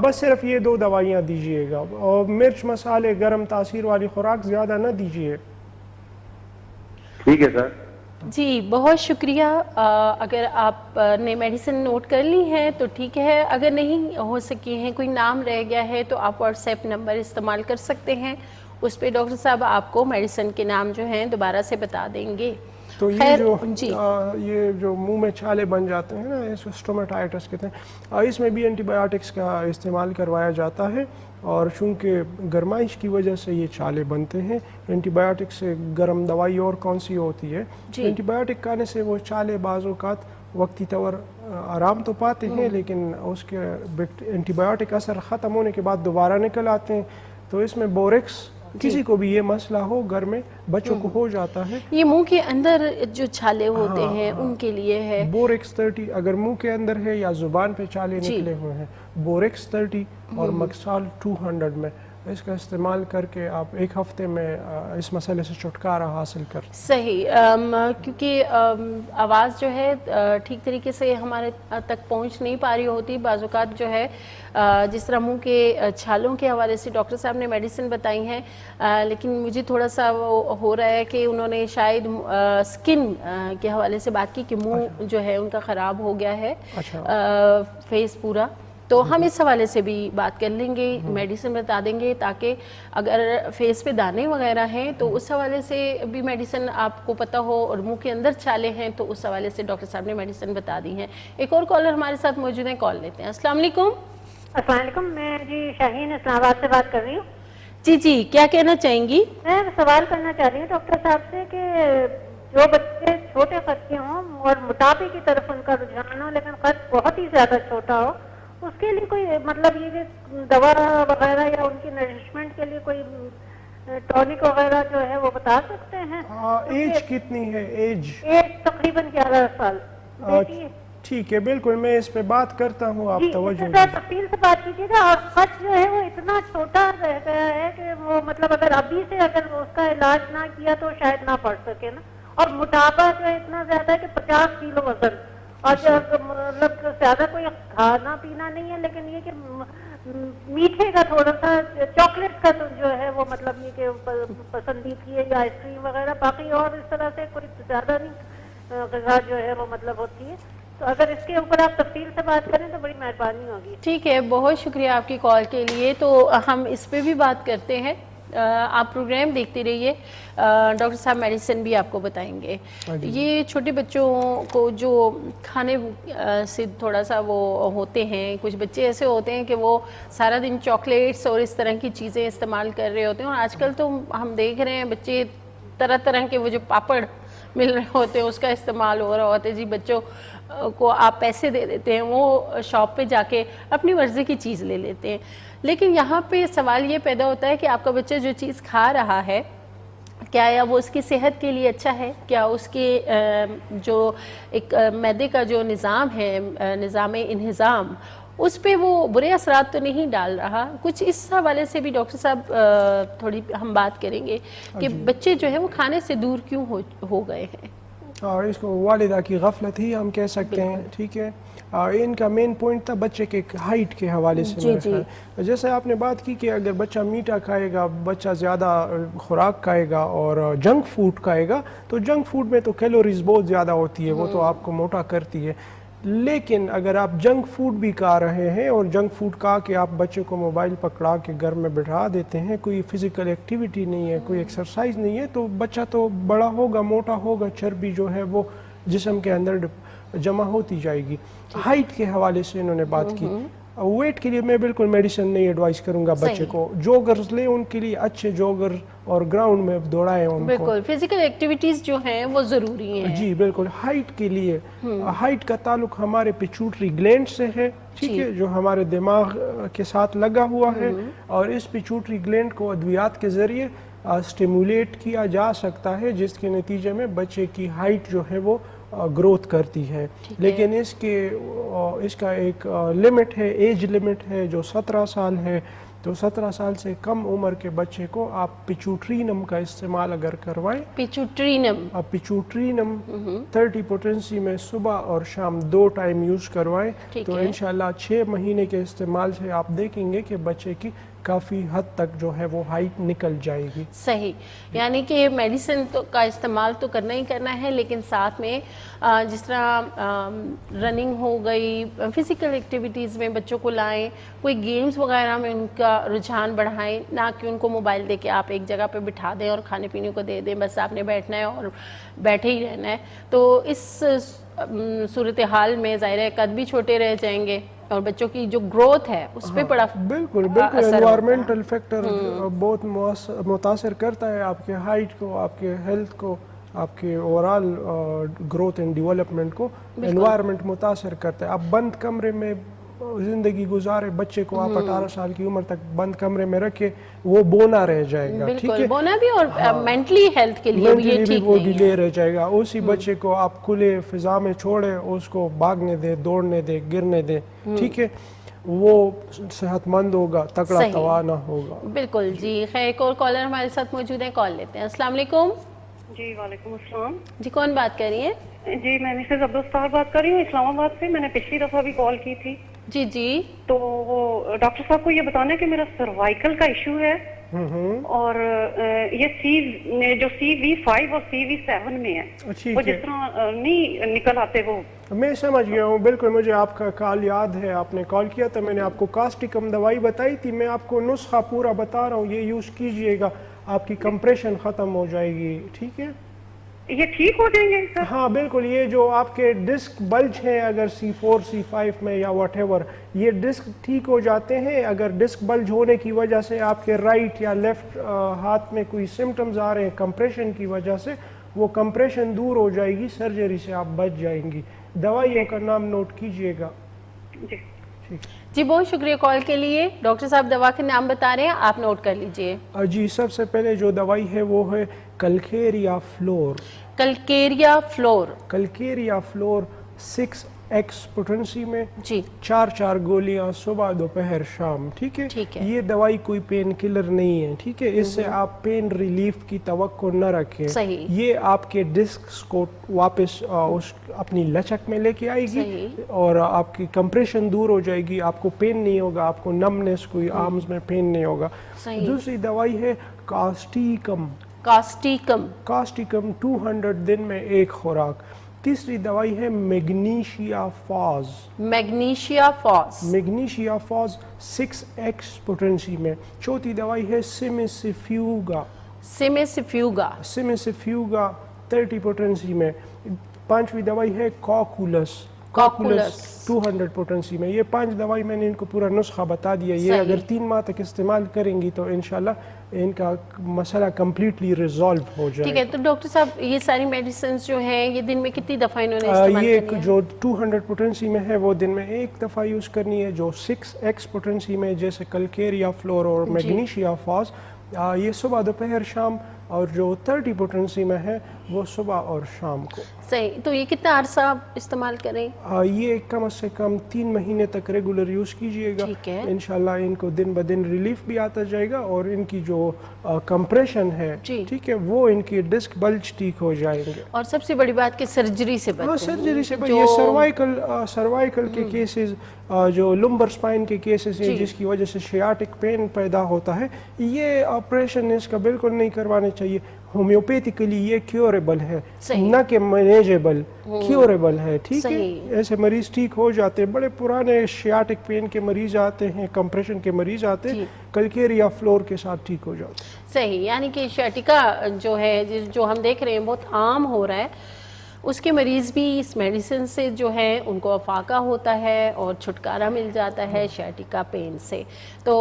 بس صرف یہ 2 دوائیاں دیجئے گا، اور مرچ مسالے گرم تاثیر والی خوراک زیادہ نہ دیجئے. ٹھیک ہے سر. جی بہت شکریہ. اگر آپ نے میڈیسن نوٹ کر لی ہیں تو ٹھیک ہے، اگر نہیں ہو سکی ہیں، کوئی نام رہ گیا ہے، تو آپ واٹس ایپ نمبر استعمال کر سکتے ہیں. اس پہ ڈاکٹر صاحب آپ کو میڈیسن کے نام جو ہیں دوبارہ سے بتا دیں گے. تو یہ جو منہ میں چھالے بن جاتے ہیں نا، اس کو اسٹومیٹائٹس کہتے ہیں، اس میں بھی اینٹی بایوٹکس کا استعمال کروایا جاتا ہے. اور چونکہ گرمائش کی وجہ سے یہ چھالے بنتے ہیں، اینٹی بایوٹک سے گرم دوائی اور کون سی ہوتی ہے، اینٹی بایوٹک کھانے سے وہ چھالے بعض اوقات وقتی طور آرام تو پاتے ہیں، لیکن اس کے اینٹی بایوٹک اثر ختم ہونے کے بعد دوبارہ نکل آتے ہیں. تو اس میں بوریکس کسی کو بھی یہ مسئلہ ہو، گھر میں بچوں کو ہو جاتا ہے، یہ منہ کے اندر جو چھالے ہوتے ہیں ان کے لیے ہے. بوریکس 30 اگر منہ کے اندر ہے یا زبان پہ چھالے نکلے ہوئے ہیں، بوریکس 30 اور مکسال 200 میں اس کا استعمال کر کے آپ ایک ہفتے میں اس مسئلے سے چھٹکارا حاصل کر صحیح، کیونکہ آواز جو ہے ٹھیک طریقے سے ہمارے تک پہنچ نہیں پا رہی ہوتی. بعض اوقات جو ہے جس طرح منہ کے چھالوں کے حوالے سے ڈاکٹر صاحب نے میڈیسن بتائی ہیں، لیکن مجھے تھوڑا سا وہ ہو رہا ہے کہ انہوں نے شاید سکن کے حوالے سے بات کی کہ منہ جو ہے ان کا خراب ہو گیا ہے، فیس پورا. تو ہم اس حوالے سے بھی بات کر لیں گے، میڈیسن بتا دیں گے، تاکہ اگر فیس پہ دانے وغیرہ ہیں تو اس حوالے سے بھی میڈیسن آپ کو پتہ ہو، اور منہ کے اندر چھالے ہیں تو اس حوالے سے ڈاکٹر صاحب نے میڈیسن بتا دی ہیں. ایک اور کالر ہمارے ساتھ موجود ہیں، کال لیتے ہیں. السلام علیکم. السلام علیکم، میں شاہین اسلام آباد سے بات کر رہی ہوں. جی کیا کہنا چاہیں گی؟ میں سوال کرنا چاہ رہی ہوں ڈاکٹر صاحب سے کہ جو بچے چھوٹے قد کے ہوں اور موٹاپے کی طرف ان کا رجحان ہو لیکن قد بہت ہی زیادہ چھوٹا ہو، اس کے لیے کوئی مطلب یہ کہ دوا وغیرہ یا ان کی نرشمنٹ کے لیے کوئی ٹونک وغیرہ جو ہے وہ بتا سکتے ہیں؟ ایج کتنی ہے؟ ایج تقریباً 11 سال. ٹھیک ہے، بالکل میں اس پہ بات کرتا ہوں، آپ توجہ تفصیل سے بات کیجیے گا. اور خط جو ہے وہ اتنا چھوٹا رہ گیا ہے کہ وہ مطلب اگر ابھی سے اگر اس کا علاج نہ کیا تو شاید نہ پڑ سکے نا. اور موٹاپا جو ہے اتنا زیادہ ہے کہ 50 کلو وزن. اور مطلب زیادہ کوئی کھانا پینا نہیں ہے، لیکن یہ کہ میٹھے کا تھوڑا سا چاکلیٹ کا تو جو ہے وہ مطلب یہ کہ پسندیدگی ہے، یا آئس کریم وغیرہ. باقی اور اس طرح سے کوئی زیادہ نہیں غذا جو ہے وہ مطلب ہوتی ہے. تو اگر اس کے اوپر آپ تفصیل سے بات کریں تو بڑی مہربانی ہوگی. ٹھیک ہے، بہت شکریہ آپ کی کال کے لیے. تو ہم اس پہ بھی بات کرتے ہیں، آپ پروگرام دیکھتے رہیے، ڈاکٹر صاحب میڈیسن بھی آپ کو بتائیں گے. یہ چھوٹے بچوں کو جو کھانے سے تھوڑا سا وہ ہوتے ہیں، کچھ بچے ایسے ہوتے ہیں کہ وہ سارا دن چاکلیٹس اور اس طرح کی چیزیں استعمال کر رہے ہوتے ہیں. اور آج کل تو ہم دیکھ رہے ہیں بچے طرح طرح کے وہ جو پاپڑ مل رہے ہوتے ہیں اس کا استعمال ہو رہا ہوتا ہے. جی بچوں کو آپ پیسے دے دیتے ہیں، وہ شاپ پہ جا کے اپنی مرضی کی چیز لے لیتے ہیں. لیکن یہاں پہ سوال یہ پیدا ہوتا ہے کہ آپ کا بچہ جو چیز کھا رہا ہے کیا یا وہ اس کی صحت کے لیے اچھا ہے؟ کیا اس کے جو ایک معدے کا جو نظام ہے، نظام انہضام، اس پہ وہ برے اثرات تو نہیں ڈال رہا؟ کچھ اس حوالے سے بھی ڈاکٹر صاحب تھوڑی ہم بات کریں گے کہ بچے جو ہے وہ کھانے سے دور کیوں ہو گئے ہیں. اور اس کو والدہ کی غفلت ہی ہم کہہ سکتے ہیں. ٹھیک ہے، ان کا مین پوائنٹ تھا بچے کے ہائٹ کے حوالے سے. جیسے آپ نے بات کی کہ اگر بچہ میٹھا کھائے گا، بچہ زیادہ خوراک کھائے گا اور جنک فوڈ کھائے گا، تو جنک فوڈ میں تو کیلوریز بہت زیادہ ہوتی ہے، وہ تو آپ کو موٹا کرتی ہے. لیکن اگر آپ جنک فوڈ بھی کھا رہے ہیں اور جنک فوڈ کھا کے آپ بچے کو موبائل پکڑا کے گھر میں بٹھا دیتے ہیں، کوئی فزیکل ایکٹیویٹی نہیں ہے، کوئی ایکسرسائز نہیں ہے، تو بچہ تو بڑا ہوگا، موٹا ہوگا، چربی جو ہے وہ جسم کے اندر جمع ہوتی جائے گی. ہائٹ کے حوالے سے انہوں نے بات کی. ویٹ کے لیے میں بالکل میڈیسن نہیں ایڈوائز کروں گا بچے کو. جوگرز لیں، ان کے لیے اچھے جوگر اور گراؤنڈ میں دوڑائیں ان کو. بالکل فزیکل ایکٹیویٹیز جو ہیں وہ ضروری ہیں. جی بالکل. ہائٹ کے لیے ہائٹ کا تعلق ہمارے پیچوٹری گلینڈ سے ہے، ٹھیک ہے، جو ہمارے دماغ کے ساتھ لگا ہوا ہے. اور اس پیچوٹری گلینڈ کو ادویات کے ذریعے اسٹیمولیٹ کیا جا سکتا ہے، جس کے نتیجے میں بچے کی ہائٹ جو ہے وہ گروتھ کرتی ہے. لیکن اس کا ایک لمٹ ہے، ایج لمٹ ہے جو 17 سال ہے. تو 17 سال سے کم عمر کے بچے کو آپ پیچوٹرینم کا استعمال اگر کروائیں، پیچوٹرینم 30 پوٹنسی میں صبح اور شام 2 ٹائم یوز کروائیں، تو انشاءاللہ 6 مہینے کے استعمال سے آپ دیکھیں گے کہ بچے کی کافی حد تک جو ہے وہ ہائٹ نکل جائے گی. صحیح، یعنی کہ میڈیسن کا استعمال تو کرنا ہی کرنا ہے، لیکن ساتھ میں جس طرح رننگ ہو گئی، فزیکل ایکٹیویٹیز میں بچوں کو لائیں، کوئی گیمز وغیرہ میں ان کا رجحان بڑھائیں، نہ کہ ان کو موبائل دے کے آپ ایک جگہ پہ بٹھا دیں اور کھانے پینے کو دے دیں، بس آپ نے بیٹھنا ہے اور بیٹھے ہی رہنا ہے. تو اس صورتحال میں ظاہر ہے قد بھی چھوٹے رہ جائیں گے اور بچوں کی جو گروتھ ہے اس پہ بڑا بالکل انوائرمنٹل فیکٹر بہت متاثر کرتا ہے آپ کے ہائٹ کو، آپ کے ہیلتھ کو، آپ کے اوورال گروتھ اینڈ ڈیولپمنٹ کو. انوائرمنٹ متاثر کرتا ہے. آپ بند کمرے میں زندگی گزارے، بچے کو آپ 18 سال کی عمر تک بند کمرے میں رکھے، وہ بونا رہ جائے گا. ٹھیک ہے، بونا بھی، اور مینٹلی ہیلتھ کے لیے بھی یہ ٹھیک وہ ڈیلے رہ جائے گا. اسی بچے کو آپ کھلے فضا میں چھوڑے، اس کو بھاگنے دے، دوڑنے دے، گرنے دے. ٹھیک ہے. وہ صحت مند ہوگا, تکڑا صحیح. توانا ہوگا. بالکل جی. خیر ایک اور کالر ہمارے ساتھ موجود ہیں, کال لیتے ہیں. السلام علیکم. جی وعلیکم السلام. جی کون بات کر رہی ہیں؟ جی میں مسز عبدالستار بات کر رہی ہوں اسلام آباد سے. میں نے پچھلی دفعہ بھی کال کی تھی. جی جی. تو وہ ڈاکٹر صاحب کو یہ بتانا ہے کہ میرا سروائیکل کا ایشو ہے, اور یہ جو CV5 اور CV7 میں ہے, وہ جس طرح نہیں نکل آتے وہ. میں سمجھ گیا ہوں, بالکل مجھے آپ کا کال یاد ہے, آپ نے کال کیا تھا, میں نے آپ کو کاسٹیکم دوائی بتائی تھی. میں آپ کو نسخہ پورا بتا رہا ہوں, یہ یوز کیجئے گا, آپ کی کمپریشن ختم ہو جائے گی. ٹھیک ہے, یہ ٹھیک ہو جائیں گے سر؟ ہاں بالکل. یہ جو آپ کے ڈسک بلج ہیں اگر C4 C5 میں یا واٹ ایور, یہ ڈسک ٹھیک ہو جاتے ہیں. اگر ڈسک بلج ہونے کی وجہ سے آپ کے رائٹ یا لیفٹ ہاتھ میں کوئی سمٹمز آ رہے ہیں کمپریشن کی وجہ سے, وہ کمپریشن دور ہو جائے گی, سرجری سے آپ بچ جائیں گی. دوائیوں کا نام نوٹ کیجئے گا. جی جی بہت شکریہ کال کے لیے. ڈاکٹر صاحب دوا کے نام بتا رہے ہیں, آپ نوٹ کر لیجئے. جی سب سے پہلے جو دوائی ہے وہ ہے calcarea fluor. Calcarea fluor. Calcarea fluor 6x potency میں جی 4 گولیاں صبح دوپہر شام. ٹھیک ہے, ٹھیک ہے. یہ دوائی کوئی پین کلر نہیں ہے. ٹھیک ہے, اس سے آپ پین ریلیف کی توقع نہ رکھیں. صحیح. یہ آپ کے ڈسکس کو واپس اپنی لچک میں لے کے آئے گی, اور آپ کی کمپریشن دور ہو جائے گی. آپ کو پین نہیں ہوگا, آپ کو نمنس, کوئی آرمز میں پین نہیں ہوگا. دوسری دوائی ہے کاسٹیکم. کاسٹیکم 200 دن میں 1 خوراک. تیسری دوائی ہے میگنیشیا فاز. میگنیشیا فاز 6x پوٹنسی میں. چوتھی دوائی ہے سیمیسیفیوگا. 30 پوٹنسی میں. پانچویں دوائی ہے کاکولس 200 پوٹنسی میں. یہ 5 دوائی میں نے ان کو پورا نسخہ بتا دیا. یہ اگر 3 ماہ تک استعمال کریں گی تو انشاءاللہ ان کا مسئلہ کمپلیٹلی ریزالو ہو جائے. ٹھیک ہے, تو ڈاکٹر صاحب یہ ساری میڈیسنز جو ہیں یہ دن میں کتنی دفعہ انہوں نے استعمال یہ کرنی ہے؟ جو 200 پوٹنسی میں ہے وہ دن میں 1 دفعہ یوز کرنی ہے. جو 6x پوٹنسی میں جیسے کلکیریا فلور اور میگنیشیا فاز, یہ صبح دوپہر شام. اور جو 30 پوٹنسی میں ہے وہ صبح اور شام کو. صحیح. تو یہ کتنا عرصہ استعمال کریں؟ یہ کم سے کم 3 مہینے تک ریگولر یوز کیجئے گا. انشاءاللہ ان کو دن بدن ریلیف بھی آتا جائے گا, اور ان کی جو کمپریشن ہے ٹھیک ہے وہ ان کی ڈسک بلج ٹھیک ہو جائیں گے. اور سب سے بڑی بات کہ سرجری سے بچیں. سرجری سے یہ سروائیکل کے کیسز, جو لمبر سپائن کے کیسز ہیں جس کی وجہ سے شیاٹک پین پیدا ہوتا ہے, یہ آپریشن اس کا بالکل نہیں کروانے چاہیے. ہومیوپیتھیکلی یہ کیوریبل ہے, نہ کہ مینیجیبل, کیوریبل ہے. ٹھیک ہے, ایسے مریض ٹھیک ہو جاتے ہیں. بڑے پرانے شیاٹک پین کے مریض آتے ہیں, کمپریشن کے مریض آتے ہیں, کلکیریا فلور کے ساتھ ٹھیک ہو جاتے ہیں. صحیح. یعنی کہ شیاٹکا جو ہے جو ہم دیکھ رہے ہیں بہت عام ہو رہا ہے, اس کے مریض بھی اس میڈیسن سے جو ہے ان کو افاقہ ہوتا ہے اور چھٹکارا مل جاتا ہے شیاٹکا پین سے. تو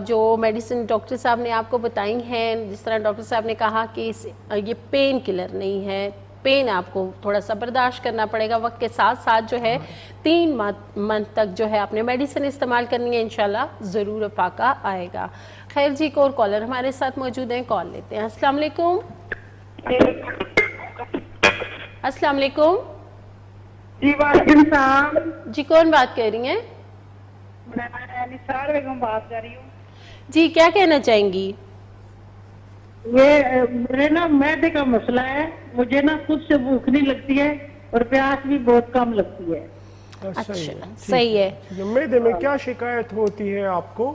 جو میڈیسن ڈاکٹر صاحب نے آپ کو بتائی ہیں, جس طرح ڈاکٹر صاحب نے کہا کہ یہ پین کلر نہیں ہے, پین آپ کو تھوڑا سا برداشت کرنا پڑے گا. وقت کے ساتھ ساتھ جو ہے 3 منتھ تک جو ہے آپ نے میڈیسن استعمال کرنی ہے, انشاءاللہ ضرور افاقہ آئے گا. خیر جی, ایک اور کالر ہمارے ساتھ موجود ہیں, کال لیتے ہیں. السلام علیکم. السلام علیکم. جی وعلیکم السلام. جی کون بات کر رہی ہیں؟ میں نثار بیگم بات کر رہی ہوں. جی کیا کہنا چاہیں گی؟ یہ میرے نا معدے کا مسئلہ ہے. مجھے نا خود سے بھوک نہیں لگتی ہے اور پیاس بھی بہت کم لگتی ہے. اچھا صحیح ہے. معدے میں کیا شکایت ہوتی ہے آپ کو؟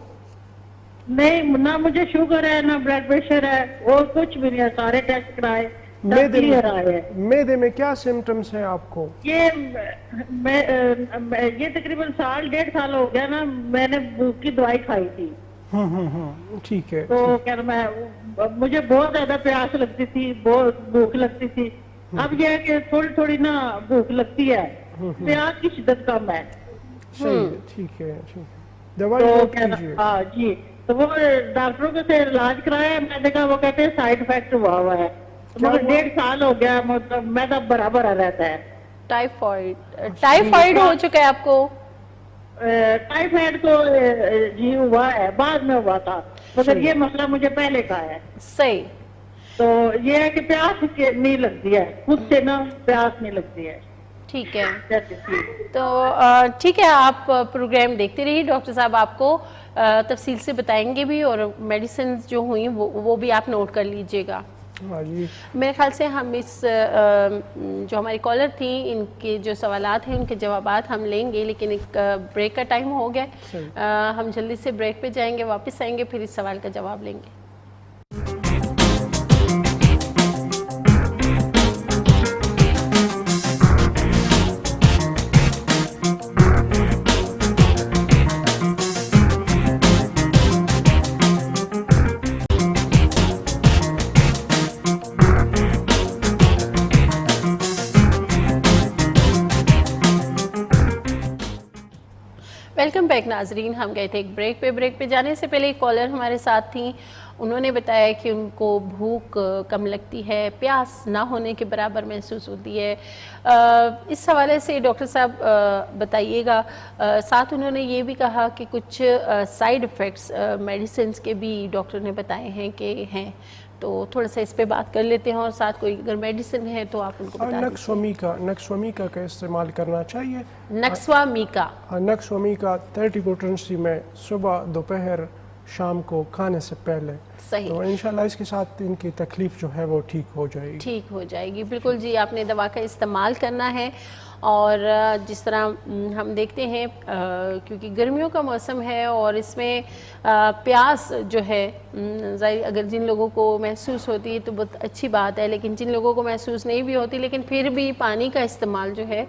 نہیں, نہ مجھے شوگر ہے نہ بلڈ پریشر ہے, اور کچھ بھی نہیں ہے. سارے ٹیسٹ کرائے, معدے میں کیا سمٹمز ہیں آپ کو؟ یہ تقریباً 1.5 ہو گیا نا, میں نے بھوک کی دوائی کھائی تھی. ٹھیک ہے. تو مجھے بہت زیادہ پیاس لگتی تھی, بہت بھوک لگتی تھی. اب یہ ہے کہ تھوڑی تھوڑی نا بھوک لگتی ہے, پیاس کی شدت کم ہے. ٹھیک ہے. دوائی ہاں جی. تو وہ ڈاکٹروں کے سے علاج کرایا, میں نے کہا وہ کہتے ہیں سائڈ افیکٹ ہوا ہے. مگر 1.5 سال ہو گیا, مطلب میدا برابر رہتا ہے. ٹائیفائڈ ہو چکا ہے آپ کو؟ ٹائیفائڈ تو جی ہوا ہے, بعد میں ہوا تھا, مگر یہ مسئلہ مجھے پہلے کا ہے. صحیح. تو یہ ہے کہ پیاس نہیں لگتی ہے, خود سے نا پیاس نہیں لگتی ہے. ٹھیک ہے، تو ٹھیک ہے، آپ پروگرام دیکھتے رہیے، ڈاکٹر صاحب آپ کو تفصیل سے بتائیں گے بھی، اور میڈیسنز جو ہوئیں وہ بھی آپ نوٹ کر لیجئے گا. میرے خیال سے ہم اس جو ہماری کالر تھیں ان کے جو سوالات ہیں ان کے جوابات ہم لیں گے، لیکن ایک بریک کا ٹائم ہو گیا، ہم جلدی سے بریک پہ جائیں گے، واپس آئیں گے، پھر اس سوال کا جواب لیں گے. ویلکم بیک ناظرین، ہم گئے تھے ایک بریک پہ جانے سے پہلے ایک کالر ہمارے ساتھ تھیں، انہوں نے بتایا کہ ان کو بھوک کم لگتی ہے، پیاس نہ ہونے کے برابر محسوس ہوتی ہے. اس حوالے سے ڈاکٹر صاحب بتائیے گا. ساتھ انہوں نے یہ بھی کہا کہ کچھ سائیڈ ایفیکٹس میڈیسنز کے بھی ڈاکٹر نے بتائے ہیں کہ ہیں، تو تھوڑا سا اس پہ بات کر لیتے ہیں، اور ساتھ کوئی اگر میڈیسن ہے تو آپ ان کو بتا دیجیے. نکسومیکا کا استعمال کرنا چاہیے. نکسوامیکا 30 پوٹنسی میں صبح، دوپہر، شام کو کھانے سے پہلے. صحیح. تو انشاءاللہ اس کے ساتھ ان کی تکلیف جو ہے وہ ٹھیک ہو جائے گی. بالکل جی، آپ نے دوا کا استعمال کرنا ہے. اور جس طرح ہم دیکھتے ہیں کیونکہ گرمیوں کا موسم ہے اور اس میں پیاس جو ہے ظاہر اگر جن لوگوں کو محسوس ہوتی ہے تو بہت اچھی بات ہے، لیکن جن لوگوں کو محسوس نہیں بھی ہوتی لیکن پھر بھی پانی کا استعمال جو ہے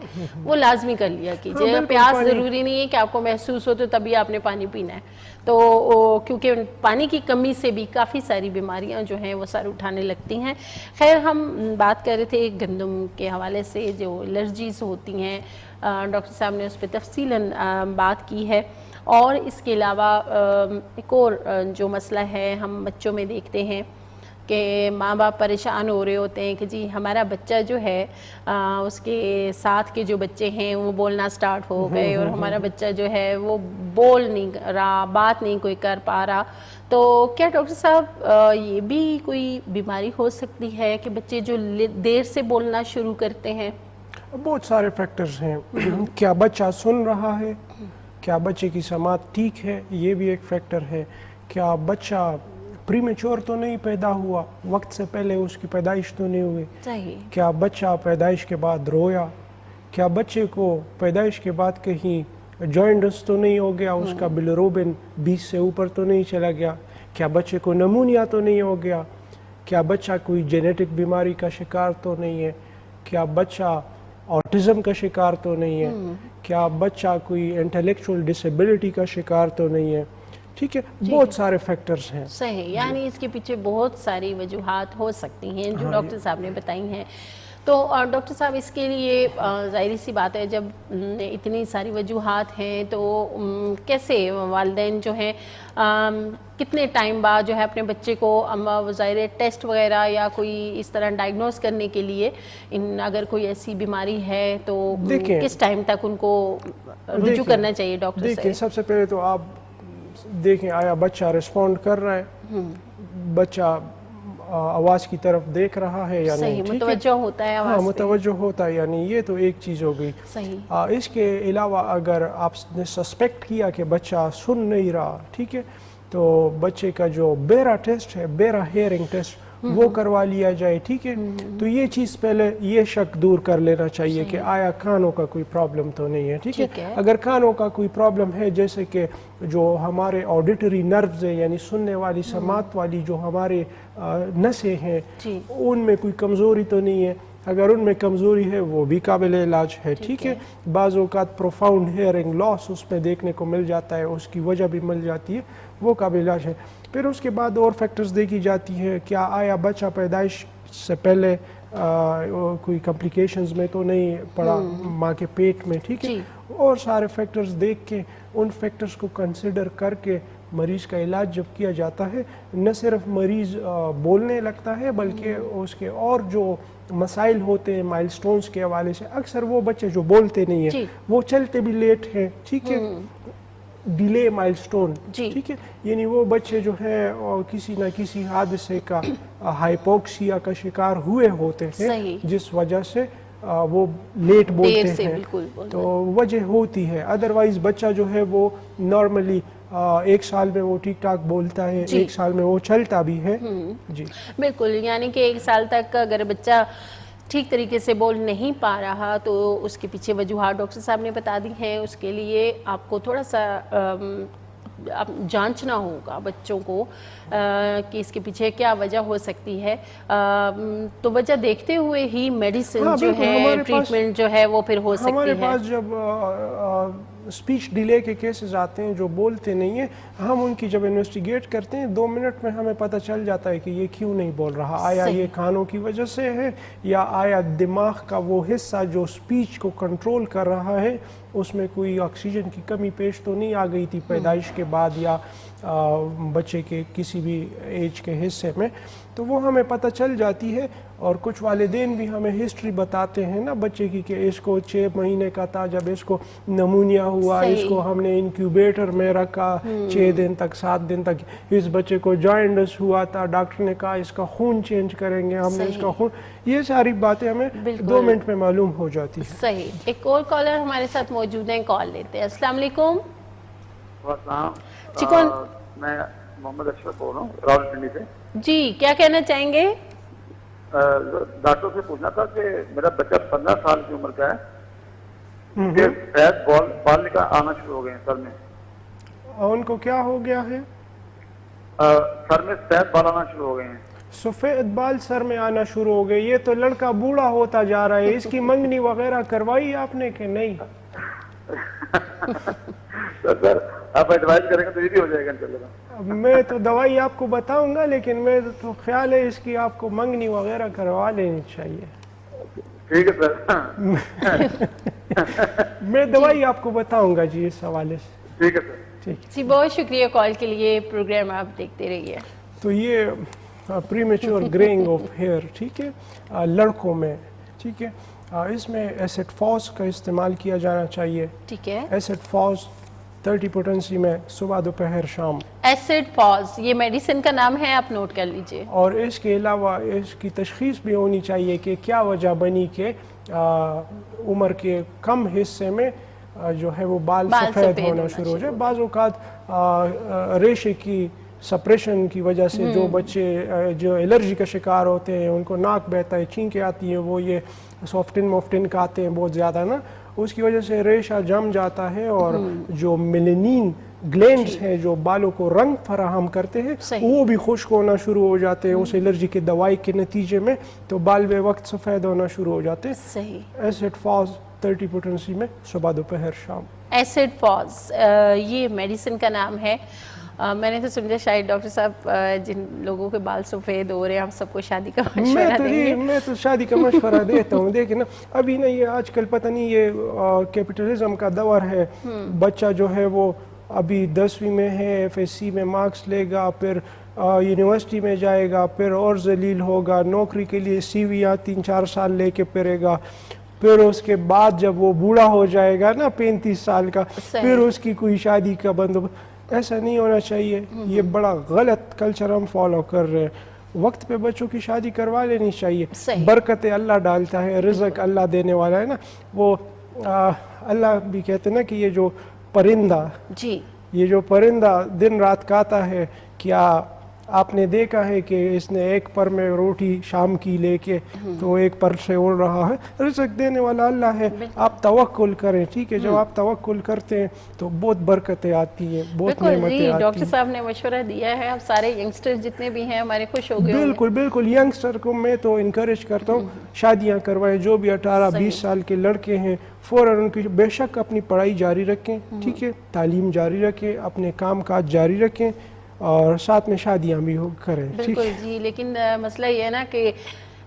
وہ لازمی کر لیا کیجیے. پیاس ضروری نہیں ہے کہ آپ کو محسوس ہو تو تبھی آپ نے پانی پینا ہے، تو کیونکہ پانی کی کمی سے بھی کافی ساری بیماریاں جو ہیں وہ سر اٹھانے لگتی ہیں. خیر، ہم بات کر رہے تھے گندم کے حوالے سے جو الرجیز ہوتی ہیں، ڈاکٹر صاحب نے اس پہ تفصیلاً بات کی ہے. اور اس کے علاوہ ایک اور جو مسئلہ ہے ہم بچوں میں دیکھتے ہیں کہ ماں باپ پریشان ہو رہے ہوتے ہیں کہ جی ہمارا بچہ جو ہے اس کے ساتھ کے جو بچے ہیں وہ بولنا سٹارٹ ہو گئے اور ہمارا بچہ جو ہے وہ بول نہیں رہا، بات نہیں کوئی کر پا رہا. تو کیا ڈاکٹر صاحب یہ بھی کوئی بیماری ہو سکتی ہے کہ بچے جو دیر سے بولنا شروع کرتے ہیں؟ بہت سارے فیکٹرز ہیں. کیا بچہ سن رہا ہے؟ کیا بچے کی سماعت ٹھیک ہے؟ یہ بھی ایک فیکٹر ہے. کیا بچہ پری میچور تو نہیں پیدا ہوا، وقت سے پہلے اس کی پیدائش تو نہیں ہوئی؟ صحیح. کیا بچہ پیدائش کے بعد رویا؟ کیا بچے کو پیدائش کے بعد کہیں جوائنٹس تو نہیں ہو گیا، اس کا بلیروبن 20 سے اوپر تو نہیں چلا گیا؟ کیا بچے کو نمونیا تو نہیں ہو گیا؟ کیا بچہ کوئی جینیٹک بیماری کا شکار تو نہیں ہے؟ کیا بچہ آٹزم کا شکار تو نہیں ہے؟ کیا بچہ کوئی انٹلیکچوئل ڈسیبلٹی کا شکار تو نہیں ہے؟ ٹھیک ہے، بہت سارے فیکٹرز ہیں. صحیح، یعنی اس کے پیچھے بہت ساری وجوہات ہو سکتی ہیں جو ڈاکٹر صاحب نے بتائی ہیں. تو ڈاکٹر صاحب اس کے لیے ظاہری سی بات ہے جب اتنی ساری وجوہات ہیں تو کیسے والدین جو ہیں کتنے ٹائم بعد جو ہے اپنے بچے کو ظاہر ٹیسٹ وغیرہ یا کوئی اس طرح ڈائگنوز کرنے کے لیے اگر کوئی ایسی بیماری ہے تو کس ٹائم تک ان کو رجوع کرنا چاہیے ڈاکٹر سے؟ دیکھیں، سب سے پہلے تو آپ دیکھیں آیا بچہ ریسپونڈ کر رہا ہے، بچہ آواز کی طرف دیکھ رہا ہے یا نہیں، متوجہ ہوتا ہے آواز، متوجہ ہوتا ہے، یعنی یہ تو ایک چیز ہو گئی. اس کے علاوہ اگر آپ نے سسپیکٹ کیا کہ بچہ سن نہیں رہا، ٹھیک ہے، تو بچے کا جو بیرا ٹیسٹ ہے، بیرا ہیئرنگ ٹیسٹ، وہ کروا لیا جائے. ٹھیک ہے، تو یہ چیز پہلے یہ شک دور کر لینا چاہیے کہ آیا کانوں کا کوئی پرابلم تو نہیں ہے. ٹھیک ہے، اگر کانوں کا کوئی پرابلم ہے، جیسے کہ جو ہمارے آڈیٹری نروز ہیں یعنی سننے والی سماعت والی جو ہمارے نسیں ہیں ان میں کوئی کمزوری تو نہیں ہے، اگر ان میں کمزوری ہے وہ بھی قابل علاج ہے. ٹھیک ہے، بعض اوقات پروفاؤنڈ ہیئرنگ لاس اس میں دیکھنے کو مل جاتا ہے، اس کی وجہ بھی مل جاتی ہے، وہ قابل علاج ہے. پھر اس کے بعد اور فیکٹرز دیکھی جاتی ہے، کیا آیا بچہ پیدائش سے پہلے کوئی کمپلیکیشنز میں تو نہیں پڑا ماں کے پیٹ میں. ٹھیک ہے، اور سارے فیکٹرز دیکھ کے ان فیکٹرز کو کنسیڈر کر کے مریض کا علاج جب کیا جاتا ہے، نہ صرف مریض بولنے لگتا ہے بلکہ اس کے اور جو مسائل ہوتے ہیں مائل سٹونز کے حوالے سے، اکثر وہ بچے جو بولتے نہیں ہیں وہ چلتے بھی لیٹ ہیں. ٹھیک ہے، ڈیلے مائل سٹون. ٹھیک ہے، یعنی وہ بچے جو ہیں کسی نہ کسی حادثے کا ہائپوکسیا کا شکار ہوئے ہوتے ہیں جس وجہ سے وہ لیٹ بولتے ہیں بالکل تو وجہ ہوتی ہے. ادروائز بچہ جو ہے وہ نارملی 1 سال میں وہ ٹھیک ٹھاک بولتا ہے, 1 سال میں وہ چلتا بھی ہے. جی بالکل, یعنی کہ 1 سال تک اگر بچہ ٹھیک طریقے سے بول نہیں پا رہا تو اس کے پیچھے وجوہات ڈاکٹر صاحب نے بتا دی ہیں. اس کے لیے آپ کو تھوڑا سا جانچنا ہوگا بچوں کو کہ اس کے پیچھے کیا وجہ ہو سکتی ہے. تو وجہ دیکھتے ہوئے ہی میڈیسن جو ہے, ٹریٹمنٹ جو ہے وہ پھر ہو سکتی ہے. ہمارے پاس جب اسپیچ ڈیلے کے کیسز آتے ہیں جو بولتے نہیں ہیں, ہم ان کی جب انویسٹیگیٹ کرتے ہیں 2 منٹ میں ہمیں پتہ چل جاتا ہے کہ یہ کیوں نہیں بول رہا. آیا یہ کانوں کی وجہ سے ہے, یا آیا دماغ کا وہ حصہ جو اسپیچ کو کنٹرول کر رہا ہے اس میں کوئی آکسیجن کی کمی پیش تو نہیں آ گئی تھی پیدائش کے بعد یا بچے کے کسی بھی ایج کے حصے میں. تو وہ ہمیں پتہ چل جاتی ہے. اور کچھ والدین بھی ہمیں ہسٹری بتاتے ہیں نا بچے کی کہ اس کو 6 مہینے کا تھا جب اس کو نمونیا ہوا, اس کو ہم نے انکیوبیٹر میں رکھا 6 دن تک 7 دن تک, اس بچے کو جائنڈس ہوا تھا, ڈاکٹر نے کہا اس کا خون چینج کریں گے, ہم نے اس کا خون, یہ ساری باتیں ہمیں 2 منٹ میں معلوم ہو جاتی ہیں. صحیح. ایک اور کالر ہمارے ساتھ موجود ہیں, کال لیتے ہیں. السلام علیکم. میں محمد اشرف بول رہا ہوں راولپنڈی سے. جی کیا کہنا چاہیں گے؟ ڈاکٹر سے پوچھنا تھا کہ میرا بچہ 15 سال کی عمر کا ہے, سفید بال نکل آنا شروع ہو گئے ہیں سر میں. ان کو کیا ہو گیا ہے؟ سر میں سفید بال آنا شروع ہو گئے ہیں. سفید بال سر میں آنا شروع ہو گئے, یہ تو لڑکا بوڑھا ہوتا جا رہا ہے. اس کی منگنی وغیرہ کروائی آپ نے کہ نہیں؟ سر آپ ایڈوائز کریں گے تو یہ بھی ہو جائے گا انشاءاللہ. میں تو دوائی آپ کو بتاؤں گا, لیکن میں تو خیال ہے اس کی آپ کو منگنی وغیرہ کروا لینی چاہیے. ٹھیک ہے سر, میں دوائی آپ کو بتاؤں گا جی اس حوالے سے. ٹھیک ہے سر. ٹھیک جی بہت شکریہ کال کے لیے. پروگرام آپ دیکھتے رہیے. تو یہ پریمیچور گریئنگ آف ہیئر ٹھیک ہے لڑکوں میں, ٹھیک ہے, اس میں ایسڈ فاس کا استعمال کیا جانا چاہیے. ٹھیک ہے. ایسڈ فاس 30 پوٹنسی میں صبح دوپہر شام. ایسڈ فاس یہ میڈیسن کا نام ہے, آپ نوٹ کر لیجئے. اور اس کے علاوہ اس کی تشخیص بھی ہونی چاہیے کہ کیا وجہ بنی کہ عمر کے کم حصے میں جو ہے وہ بال سفید ہونا شروع ہو جائے. بعض اوقات ریشے کی سپریشن کی وجہ سے جو بچے جو الرجی کا شکار ہوتے ہیں ان کو ناک بہتا ہے, چھینکیں آتی ہیں, وہ یہ سافٹن کھاتے ہیں بہت زیادہ نا, اس کی وجہ سے ریشہ جم جاتا ہے اور جو میلانین گلینڈز ہیں جو بالوں کو رنگ فراہم کرتے ہیں وہ بھی خشک ہونا شروع ہو جاتے ہیں اس الرجی کی دوائی کے نتیجے میں, تو بال بے وقت سفید ہونا شروع ہو جاتے ہیں. صحیح. ایسڈ فاس 30 پوٹنسی میں صبح دوپہر شام. ایسڈ فاس یہ میڈیسن کا نام ہے. میں نے تو سمجھا شاید ڈاکٹر صاحب جن لوگوں کے بال سفید ہو رہے ہیں ہم سب کو شادی کا مشورہ دیں گے. میں تو شادی کا مشورہ دیتا ہوں. دیکھیں نا ابھی نا یہ آج کل پتہ نہیں یہ کیپٹلزم کا دور ہے. بچہ جو ہے وہ ابھی 10ویں میں ہے, FSC میں مارکس لے گا, پھر یونیورسٹی میں جائے گا, پھر اور ذلیل ہوگا, نوکری کے لیے CV 3-4 سال لے کے پھرے گا, پھر اس کے بعد جب وہ بوڑھا ہو جائے گا نا 35 سال کا, پھر اس کی کوئی شادی کا بندوبست. ایسا نہیں ہونا چاہیے. یہ بڑا غلط کلچر ہم فالو کر رہے ہیں. وقت پہ بچوں کی شادی کروا لینی چاہیے. برکتیں اللہ ڈالتا ہے, رزق اللہ دینے والا ہے نا. وہ اللہ بھی کہتے ہیں نا کہ یہ جو پرندہ یہ جو پرندہ دن رات کھاتا ہے, کیا آپ نے دیکھا ہے کہ اس نے ایک پر میں روٹی شام کی لے کے تو ایک پر سے اڑ رہا ہے. رزق دینے والا اللہ ہے. آپ توکل کریں, ٹھیک ہے. جب آپ توکل کرتے ہیں تو بہت برکتیں آتی ہیں, بہت نعمتیں آتی ہیں. ڈاکٹر صاحب نے مشورہ دیا ہے, اب سارے ینگسٹر جتنے بھی ہیں ہمارے خوش ہو گئے. بالکل بالکل. ینگسٹر کو میں تو انکریج کرتا ہوں شادیاں کروائیں. جو بھی 18-20 سال کے لڑکے ہیں فوراً ان کی بے شک اپنی پڑھائی جاری رکھیں, ٹھیک ہے, تعلیم جاری رکھیں, اپنے کام کاج جاری رکھیں اور ساتھ میں شادیاں بھی کریں. بالکل جی. لیکن مسئلہ یہ ہے نا کہ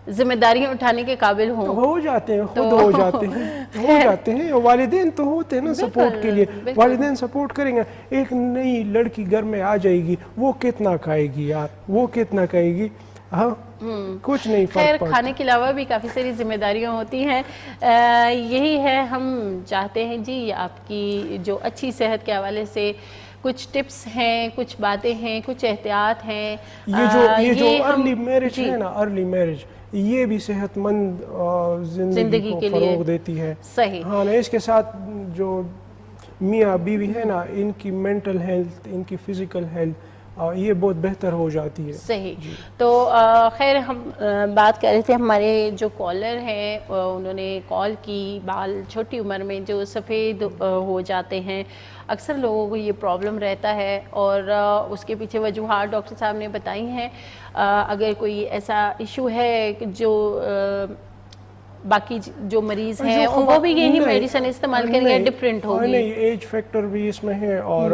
ذمہ داریاں اٹھانے کے قابل ہو جاتے ہیں, خود ہو جاتے ہیں. والدین تو ہوتے ہیں نا سپورٹ کے لیے. والدین سپورٹ کریں گے. ایک نئی لڑکی گھر میں آ جائے گی, وہ کتنا کھائے گی یار, وہ کتنا کھائے گی. ہاں کچھ نہیں خیر, کھانے کے علاوہ بھی کافی ساری ذمہ داریاں ہوتی ہیں. یہی ہے, ہم چاہتے ہیں جی آپ کی جو اچھی صحت کے حوالے سے کچھ ٹپس ہیں, کچھ باتیں ہیں, کچھ احتیاط ہیں. یہ جو ارلی میرج ہے نا, ارلی میرج یہ بھی صحت مند زندگی کو فروغ دیتی ہے. صحیح. ہاں نا, اس کے ساتھ جو میاں بیوی ہے نا, ان کی مینٹل ہیلتھ, ان کی فزیکل ہیلتھ یہ بہت بہتر ہو جاتی ہے. صحیح. تو خیر ہم بات کر رہے تھے, ہمارے جو کالر ہیں انہوں نے کال کی, بال چھوٹی عمر میں جو سفید ہو جاتے ہیں, اکثر لوگوں کو یہ پرابلم رہتا ہے اور اس کے پیچھے وجوہات ڈاکٹر صاحب نے بتائی ہیں. اگر کوئی ایسا ایشو ہے جو باقی جو مریض ہیں وہ بھی یہی میڈیسن استعمال کریں گے, ڈفرینٹ ہوگی. نہیں, ایج فیکٹر بھی اس میں ہے اور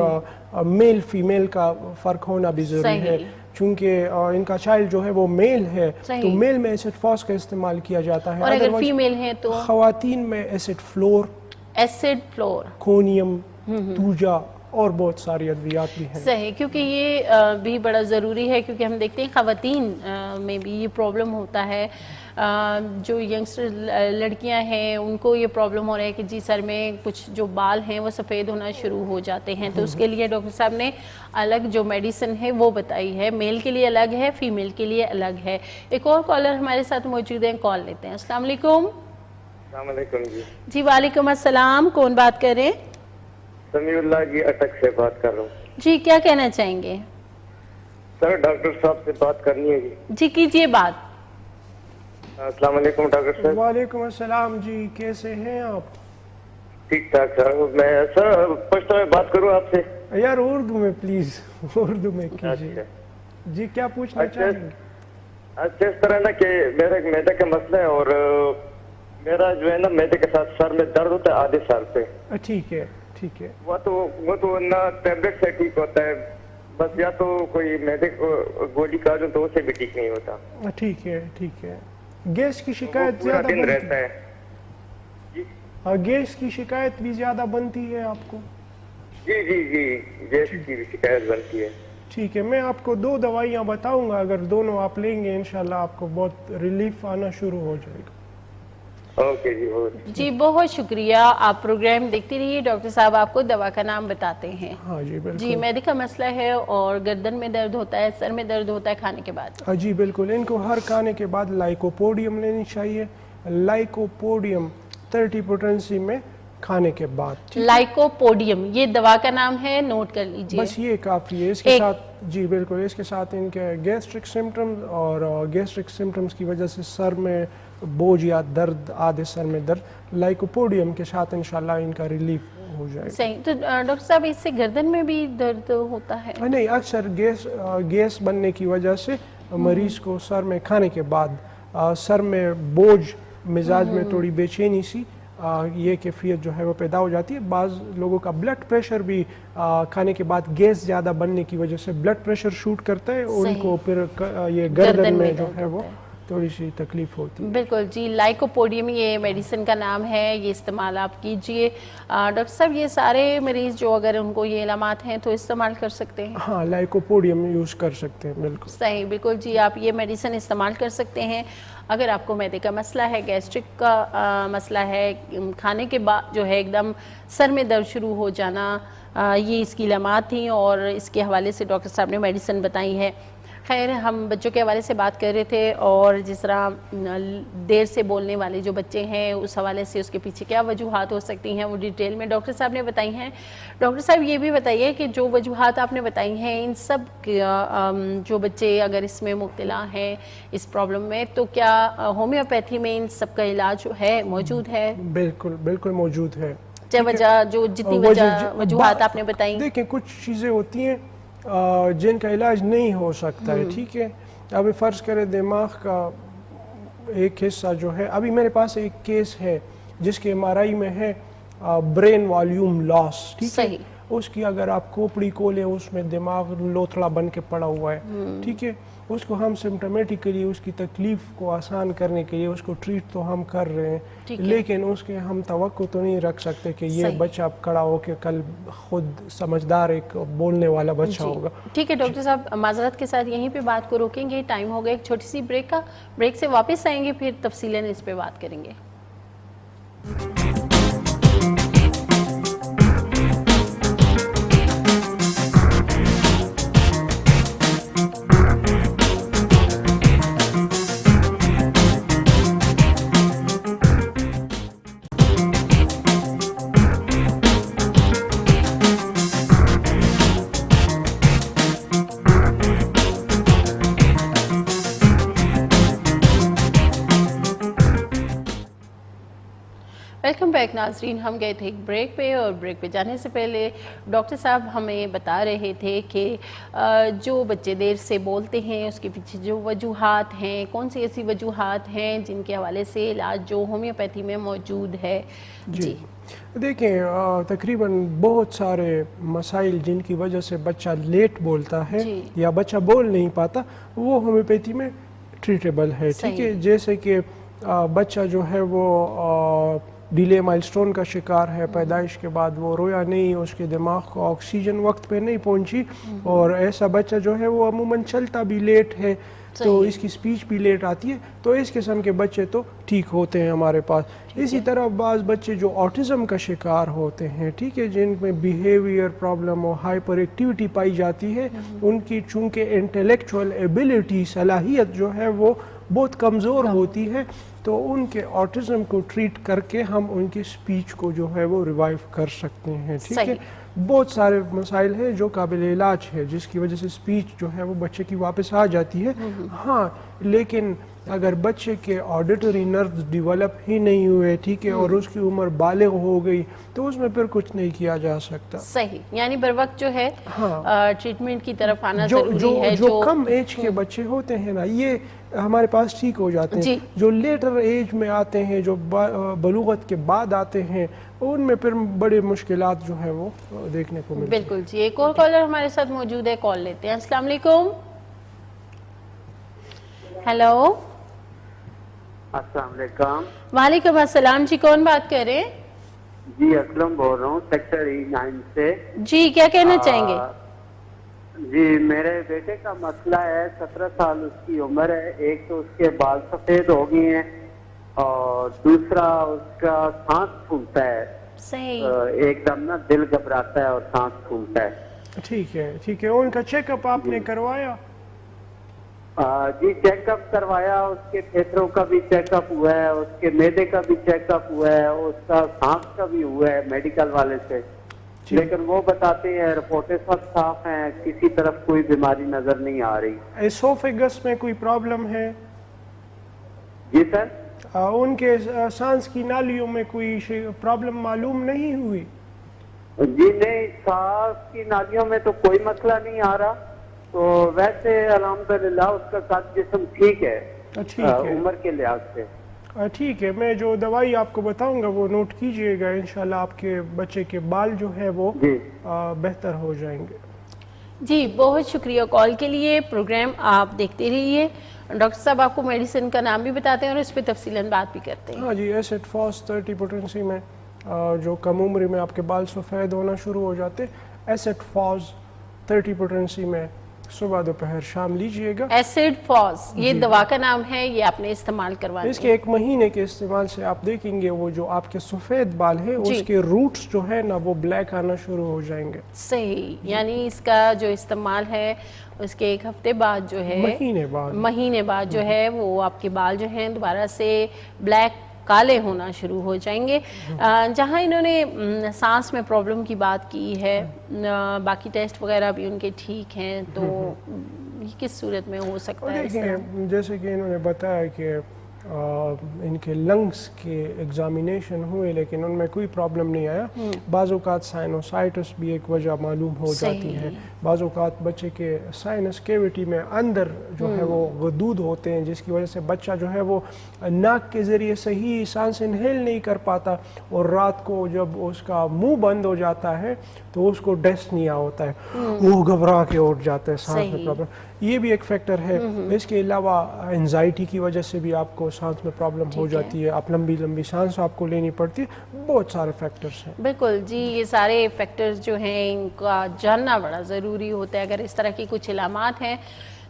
میل فیمیل کا فرق ہونا بھی ضروری ہے, چونکہ ان کا چائلڈ جو ہے وہ میل ہے تو میل میں ایسڈ فاس کا استعمال کیا جاتا ہے, اور اگر فیمیل ہے تو خواتین میں ایسڈ فلور, کونیم, توجا اور بہت ساری ادویات بھی ہیں. صحیح, کیونکہ یہ بھی بڑا ضروری ہے, کیونکہ ہم دیکھتے ہیں خواتین میں بھی یہ پرابلم ہوتا ہے. جو ینگسٹر لڑکیاں ہیں ان کو یہ پرابلم ہو رہا ہے کہ جی سر میں کچھ جو بال ہیں وہ سفید ہونا شروع ہو جاتے ہیں, تو اس کے لیے ڈاکٹر صاحب نے الگ جو میڈیسن ہے وہ بتائی ہے. میل کے لیے الگ ہے, فیمیل کے لیے الگ ہے. ایک اور کالر ہمارے ساتھ موجود ہیں, کال لیتے ہیں. السلام علیکم. السلام علیکم. جی وعلیکم السلام, کون بات کر رہے ہیں؟ سمیع اللہ جی, اٹک سے بات کر رہا ہوں. جی کیا کہنا چاہیں گے؟ سر ڈاکٹر صاحب سے بات کرنی ہے. جی کیجئے بات. السلام علیکم ڈاکٹر صاحب. وعلیکم السلام جی, کیسے ہیں آپ؟ ٹھیک ٹھاک سر. میں سر پشتو میں بات کروں آپ سے؟ یار اردو میں پلیز, اردو میں کیجیے. جی کیا پوچھنا چاہیں گے؟ اچھا, اس طرح نا کہ میرا ایک میدے کا مسئلہ ہے اور میرا جو ہے نا میدے کے ساتھ سر میں درد ہوتا ہے آدھے سال سے. ٹھیک ہے ٹھیک ہے. وہ تو نہ ٹیبلٹ سے ٹھیک ہوتا ہے, بس یا تو کوئی میدے گولی کھا لوں تو اسے بھی ٹھیک نہیں ہوتا. ٹھیک ہے ٹھیک ہے. گیس کی شکایت زیادہ دن رہتا ہے. گیس کی شکایت بھی زیادہ بنتی ہے آپ کو؟ جی جی جی, گیس کی بھی شکایت بنتی ہے. ٹھیک ہے, میں آپ کو 2 دوائیاں بتاؤں گا, اگر دونوں آپ لیں گے انشاءاللہ آپ کو بہت ریلیف آنا شروع ہو جائے گا. اوکے جی. جی بہت شکریہ, آپ پروگرام دیکھتی رہیے, ڈاکٹر صاحب آپ کو دوا کا نام بتاتے ہیں. ہاں جی بالکل. جی میدے کا مسئلہ ہے اور گردن میں درد ہوتا ہے, سر میں درد ہوتا ہے کھانے کے بعد. جی بالکل, ان کو ہر کھانے کے بعد لائکوپوڈیم لینی چاہیے. لائکوپوڈیم 30 پوٹنسی میں کھانے کے بعد. لائکوپوڈیم یہ دوا کا نام ہے, نوٹ کر لیجئے. بس یہ کافی ہے. اس کے ساتھ جی بالکل, اس کے ساتھ ان کے گیسٹرک سمٹمز, اور گیسٹرک سمٹمز کی وجہ سے سر میں بوجھ یا درد, آدھے سر میں درد, لائکوپوڈیم کے ساتھ انشاءاللہ ان کا ریلیف ہو جائے گا. صحیح. تو ڈاکٹر صاحب اس سے گردن میں بھی درد ہوتا ہے؟ نہیں, اکثر گیس بننے کی وجہ سے مریض کو سر میں کھانے کے بعد سر میں بوجھ, مزاج میں تھوڑی بے چینی سی یہ کیفیت جو ہے وہ پیدا ہو جاتی ہے. بعض لوگوں کا بلڈ پریشر بھی کھانے کے بعد گیس زیادہ بننے کی وجہ سے بلڈ پریشر شوٹ کرتا ہے, ان کو پھر یہ گردن میں جو ہے وہ تھوڑی سی تکلیف ہوتی ہے. بالکل جی, لائکوپوڈیم یہ میڈیسن کا نام ہے, یہ استعمال آپ کیجئے. ڈاکٹر صاحب یہ سارے مریض جو اگر ان کو یہ علامات ہیں تو استعمال کر سکتے ہیں؟ ہاں لائکوپوڈیم یوز کر سکتے ہیں. بالکل صحیح, بالکل جی, آپ یہ میڈیسن استعمال کر سکتے ہیں. اگر آپ کو میدے کا مسئلہ ہے, گیسٹرک کا مسئلہ ہے, کھانے کے بعد جو ہے ایک دم سر میں درد شروع ہو جانا, یہ اس کی علامات تھیں اور اس کے حوالے سے ڈاکٹر صاحب نے میڈیسن بتائی ہے. خیر ہم بچوں کے حوالے سے بات کر رہے تھے, اور جس طرح دیر سے بولنے والے جو بچے ہیں اس حوالے سے اس کے پیچھے کیا وجوہات ہو سکتی ہیں وہ ڈیٹیل میں ڈاکٹر صاحب نے بتائی ہیں. ڈاکٹر صاحب یہ بھی بتائیے کہ جو وجوہات آپ نے بتائی ہیں ان سب جو بچے اگر اس میں مبتلا ہیں اس پرابلم میں, تو کیا ہومیوپیتھی میں ان سب کا علاج جو ہے موجود ہے؟ بالکل بالکل موجود ہے. وجہ جو جتنی وجوہات آپ نے بتائی, دیکھیں کچھ چیزیں ہوتی ہیں جن کا علاج نہیں ہو سکتا ہے. ٹھیک ہے, ابھی فرض کرے دماغ کا ایک حصہ جو ہے, ابھی میرے پاس ایک کیس ہے جس کے MRI میں ہے برین والیوم لاس. ٹھیک ہے, اس کی اگر آپ کھوپڑی کھولیں اس میں دماغ لوتھڑا بن کے پڑا ہوا ہے. ٹھیک ہے, اس کو ہم سمپٹومیٹکلی اس کی تکلیف کو آسان کرنے کے لیے اس کو ٹریٹ تو ہم کر رہے ہیں, لیکن اس کے ہم توقع تو نہیں رکھ سکتے کہ یہ بچہ اب کھڑا ہو کے کل خود سمجھدار ایک بولنے والا بچہ ہوگا. ٹھیک ہے ڈاکٹر صاحب, معذرت کے ساتھ یہیں پہ بات کو روکیں گے, ٹائم ہو گیا ایک چھوٹی سی بریک کا. بریک سے واپس آئیں گے, پھر تفصیلاً اس پہ بات کریں گے. ویلکم بیک ناظرین. ہم گئے تھے ایک بریک پہ, اور بریک پہ جانے سے پہلے ڈاکٹر صاحب ہمیں بتا رہے تھے کہ جو بچے دیر سے بولتے ہیں اس کے پیچھے جو وجوہات ہیں, کون سی ایسی وجوہات ہیں جن کے حوالے سے علاج جو ہومیوپیتھی میں موجود ہے. جی دیکھیں, تقریباً بہت سارے مسائل جن کی وجہ سے بچہ لیٹ بولتا ہے یا بچہ بول نہیں پاتا, وہ ہومیوپیتھی میں ٹریٹیبل ہے. ٹھیک ہے, جیسے کہ بچہ جو ہے وہ ڈیلے مائلسٹون کا شکار ہے, پیدائش کے بعد وہ رویا نہیں, اس کے دماغ کو آکسیجن وقت پہ نہیں پہنچی, اور ایسا بچہ جو ہے وہ عموماً چلتا بھی لیٹ ہے, تو اس کی سپیچ بھی لیٹ آتی ہے. تو اس قسم کے بچے تو ٹھیک ہوتے ہیں ہمارے پاس. اسی طرح بعض بچے جو آٹزم کا شکار ہوتے ہیں, ٹھیک ہے, جن میں بیہیویئر پرابلم اور ہائپر ایکٹیویٹی پائی جاتی ہے, ان کی چونکہ انٹلیکچوئل ایبیلٹی, صلاحیت جو ہے وہ بہت کمزور ہوتی ہے, تو ان کے آٹزم کو ٹریٹ کر کے ہم ان کی سپیچ کو جو ہے وہ ریوائیو کر سکتے ہیں. ٹھیک ہے, بہت سارے مسائل ہیں جو قابل علاج ہے جس کی وجہ سے سپیچ جو ہے وہ بچے کی واپس آ جاتی ہے. ہاں, لیکن اگر بچے کے آڈیٹری نروز ڈیولپ ہی نہیں ہوئے, ٹھیک ہے, اور اس کی عمر بالغ ہو گئی, تو اس میں پھر کچھ نہیں کیا جا سکتا. صحیح, یعنی بر وقت جو ہے ٹریٹمنٹ کی طرف آنا ضروری ہے. جو کم ایج کے بچے ہوتے ہیں نا, یہ ہمارے پاس ٹھیک ہو جاتے ہیں. جو لیٹر ایج میں آتے ہیں, جو بلوغت کے بعد آتے ہیں, ان میں پھر بڑی مشکلات جو ہے وہ دیکھنے کو ملتی ہیں. بالکل جی. ایک اور کالر ہمارے ساتھ موجود ہے, کال لیتے ہیں. السلام علیکم. ہیلو. السلام علیکم. وعلیکم السلام جی, کون بات کر رہے ہیں؟ جی اسلم بول رہا ہوں, سیکٹر E9 سے. جی, کیا کہنا چاہیں گے؟ جی, میرے بیٹے کا مسئلہ ہے, 17 سال اس کی عمر ہے. ایک تو اس کے بال سفید ہو گئے ہیں, اور دوسرا اس کا سانس پھولتا ہے. صحیح, ایک دم نا دل گھبراتا ہے اور سانس پھولتا ہے. ٹھیک ہے, ٹھیک ہے. ان کا چیک اپ آپ نے کروایا؟ جی, چیک اپ کروایا. اس کے پھیپھڑوں کا بھی چیک اپ ہوا ہے, اس کے معدے کا بھی چیک اپ ہوا ہے, اس کا سانس کا بھی ہوا ہے میڈیکل والے سے. لیکن وہ بتاتے ہیں رپورٹیں سب صاف ہیں, کسی طرف کوئی بیماری نظر نہیں آ رہی. ایسوفیگس میں کوئی پرابلم ہے؟ جی سر. ان کے سانس کی نالیوں میں کوئی پرابلم معلوم نہیں ہوئی؟ جی نہیں, سانس کی نالیوں میں تو کوئی مسئلہ نہیں آ رہا. تو ویسے الحمدللہ اس کا قد جسم ٹھیک ہے عمر کے لحاظ سے. ٹھیک ہے, میں جو دوائی آپ کو بتاؤں گا وہ نوٹ کیجئے گا. انشاءاللہ آپ کے بچے کے بال جو ہے وہ بہتر ہو جائیں گے. جی, بہت شکریہ کال کے لیے. پروگرام آپ دیکھتے رہیے. ڈاکٹر صاحب آپ کو میڈیسن کا نام بھی بتاتے ہیں اور اس پہ تفصیلاً بات بھی کرتے ہیں. ہاں جی, ایسڈ فاس 30 پوٹنسی میں جو کم عمری میں آپ کے بال سفید ہونا شروع ہو جاتے, ایسڈ فاس 30 پوٹنسی میں صبح دوپہر شام لیجئے گا. ایسڈ فاس یہ دوا کا نام ہے, یہ آپ نے استعمال کروانا ہے. اس کے 1 مہینے کے استعمال سے آپ دیکھیں گے وہ جو آپ کے سفید بال ہیں اس کے روٹس جو ہے نا وہ بلیک آنا شروع ہو جائیں گے. صحیح, یعنی اس کا جو استعمال ہے اس کے 1 ہفتے بعد جو ہے, مہینے بعد جو ہے, وہ آپ کے بال جو ہیں دوبارہ سے بلیک کالے ہونا شروع ہو جائیں گے. جہاں انہوں نے سانس میں پرابلم کی بات کی ہے, باقی ٹیسٹ وغیرہ بھی ان کے ٹھیک ہیں, تو یہ کس صورت میں ہو سکتا ہے؟ جیسے کہ انہوں نے بتایا کہ ان کے لنگس کے ایگزامینیشن ہوئے لیکن ان میں کوئی پرابلم نہیں آیا. بعض اوقات سائنوسائٹس بھی ایک وجہ معلوم ہو جاتی ہے. بعض اوقات بچے کے سائنس کیوٹی میں اندر جو ہے وہ غدود ہوتے ہیں, جس کی وجہ سے بچہ جو ہے وہ ناک کے ذریعے صحیح سانس انہیل نہیں کر پاتا, اور رات کو جب اس کا منہ بند ہو جاتا ہے تو اس کو ڈیسنیا ہوتا ہے, وہ گھبرا کے اٹھ جاتا ہے, سانس میں پرابلم. یہ بھی ایک فیکٹر ہے. اس کے علاوہ انزائٹی کی وجہ سے بھی آپ کو سانس میں پرابلم ہو جاتی ہے, آپ لمبی سانس آپ کو لینی پڑتی ہے. بہت سارے فیکٹرز ہیں. بالکل جی, یہ سارے فیکٹرز جو ہیں ان کا جاننا بڑا ضروری ہوتا ہے. اگر اس طرح کی کچھ علامات ہیں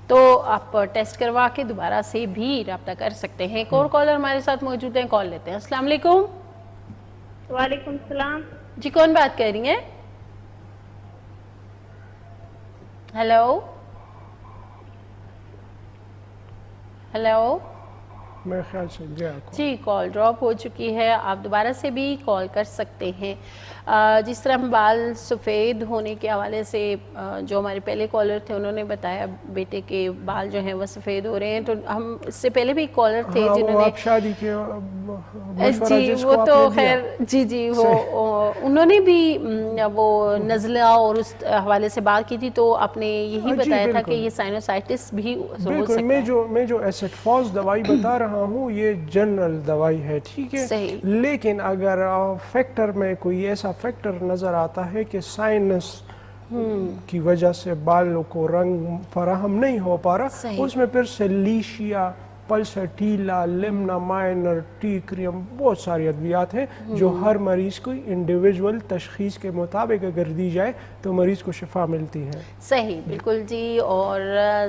تو آپ ٹیسٹ کروا کے دوبارہ سے بھی رابطہ کر سکتے ہیں. ایک اور کالر ہمارے ساتھ موجود ہیں, کال لیتے ہیں. السلام علیکم. وعلیکم السلام. جی, کون بات کر رہی ہیں؟ ہیلو. میرے خیال سے گیا جی کال ڈراپ ہو چکی ہے, آپ دوبارہ سے بھی کال کر سکتے ہیں. جس طرح بال سفید ہونے کے حوالے سے جو ہمارے پہلے کالر تھے انہوں نے بتایا بیٹے کے بال جو ہیں وہ سفید ہو رہے ہیں, تو ہم اس سے پہلے بھی کالر تھے جنہوں نے شادی کے جی وہ تو خیر جی وہ انہوں نے بھی وہ نزلہ اور اس حوالے سے بات کی تھی, تو آپ نے یہی بتایا تھا کہ یہ سائنوسائٹس بھی ہو سکتا ہے. میں جو ایسیٹفاز دوائی بتا رہا ہوں یہ جنرل دوائی ہے, ٹھیک ہے, لیکن اگر فیکٹر میں کوئی ایسا فیکٹر نظر آتا ہے کہ سائنس کی وجہ سے بالوں کو رنگ فراہم نہیں ہو پا رہا, اس میں پھر سیلیشیا, پلسٹیلا, لمنا مائنر, ٹی کریم, بہت ساری ادویات ہیں جو ہر مریض کو انڈیویجول تشخیص کے مطابق اگر دی جائے تو مریض کو شفا ملتی ہے. صحیح, بالکل جی. اور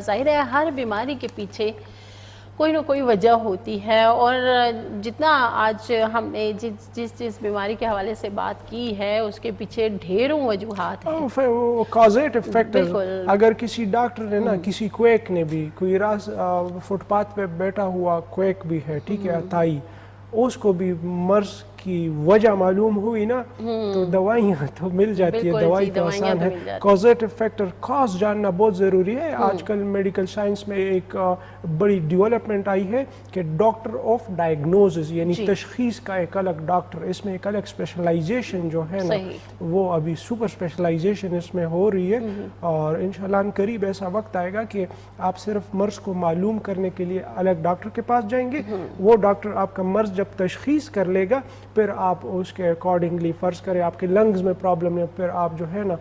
ظاہر ہے ہر بیماری کے پیچھے کوئی نہ کوئی وجہ ہوتی ہے, اور جتنا آج ہم نے جس بیماری کے حوالے سے بات کی ہے اس کے پیچھے ڈھیروں وجوہات ہیں. کازیٹو فیکٹرز, اگر کسی ڈاکٹر نے نا کسی کویک نے بھی کوئی فٹ پاتھ پہ بیٹھا ہوا کویک بھی ہے, ٹھیک ہے, تائی, اس کو بھی مرض کی وجہ معلوم ہوئی نا تو دوائیاں تو مل جاتی ہے, دوائی تو آسان ہے. کازیٹو فیکٹر خاص جاننا بہت ضروری ہے. آج کل میڈیکل سائنس میں ایک بڑی ڈیولپمنٹ آئی ہے کہ ڈاکٹر آف ڈائگنوزز, یعنی تشخیص کا ایک الگ ڈاکٹر, اس میں ایک الگ اسپیشلائزیشن جو ہے نا وہ ابھی سپر اسپیشلائزیشن اس میں ہو رہی ہے, اور انشاءاللہ قریب ایسا وقت آئے گا کہ آپ صرف مرض کو معلوم کرنے کے لیے الگ ڈاکٹر کے پاس جائیں گے, وہ ڈاکٹر آپ کا مرض جب تشخیص کر لے گا پھر آپ اس کے اکارڈنگلی, فرض کریں آپ کے لنگز میں پرابلم ہے, پھر آپ جو ہے نا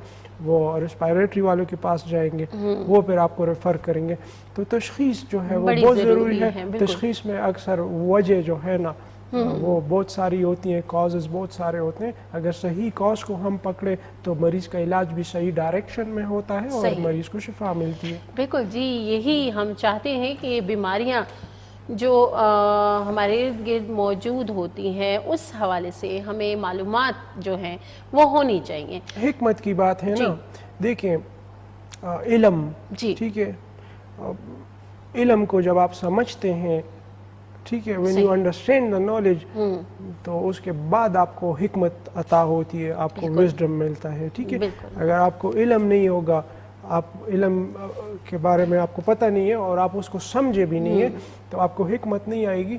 وہ ریسپائریٹری والوں کے پاس جائیں گے, وہ پھر آپ کو ریفر کریں گے. تو تشخیص جو ہے وہ بہت ضروری ہے. تشخیص میں اکثر وجہ جو ہے نا وہ بہت ساری ہوتی ہیں, کازز بہت سارے ہوتے ہیں. اگر صحیح کاز کو ہم پکڑے تو مریض کا علاج بھی صحیح ڈائریکشن میں ہوتا ہے اور مریض کو شفا ملتی ہے. بالکل جی, یہی ہم چاہتے ہیں کہ یہ بیماریاں جو ہمارے ارد گرد موجود ہوتی ہیں اس حوالے سے ہمیں معلومات جو ہیں وہ ہونی چاہیے. حکمت کی بات ہے نا, دیکھیں علم, ٹھیک ہے, علم کو جب آپ سمجھتے ہیں, ٹھیک ہے, when you understand the knowledge تو اس کے بعد آپ کو حکمت عطا ہوتی ہے, آپ کو wisdom ملتا ہے, ٹھیک ہے. اگر آپ کو علم نہیں ہوگا, آپ علم کے بارے میں آپ کو پتہ نہیں ہے اور آپ اس کو سمجھے بھی نہیں ہے تو آپ کو حکمت نہیں آئے گی,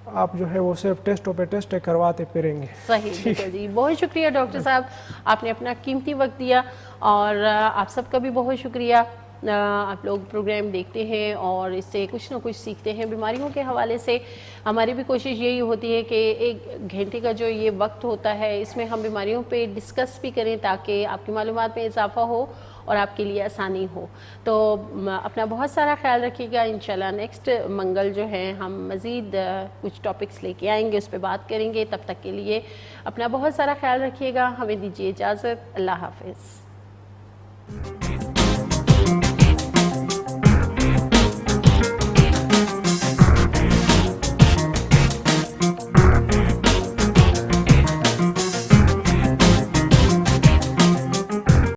آپ جو ہے وہ صرف ٹیسٹوں پہ ٹیسٹ کرواتے پھریں گے. صحیح, بالکل جی. بہت شکریہ ڈاکٹر صاحب, آپ نے اپنا قیمتی وقت دیا, اور آپ سب کا بھی بہت شکریہ. آپ لوگ پروگرام دیکھتے ہیں اور اس سے کچھ نہ کچھ سیکھتے ہیں. بیماریوں کے حوالے سے ہماری بھی کوشش یہی ہوتی ہے کہ 1 گھنٹے کا جو یہ وقت ہوتا ہے اس میں ہم بیماریوں پہ ڈسکس بھی کریں تاکہ آپ کی معلومات میں اضافہ ہو اور آپ کے لیے آسانی ہو. تو اپنا بہت سارا خیال رکھیے گا. انشاءاللہ نیکسٹ منگل جو ہے ہم مزید کچھ ٹاپکس لے کے آئیں گے, اس پہ بات کریں گے. تب تک کے لیے اپنا بہت سارا خیال رکھیے گا. ہمیں دیجیے اجازت. اللہ حافظ.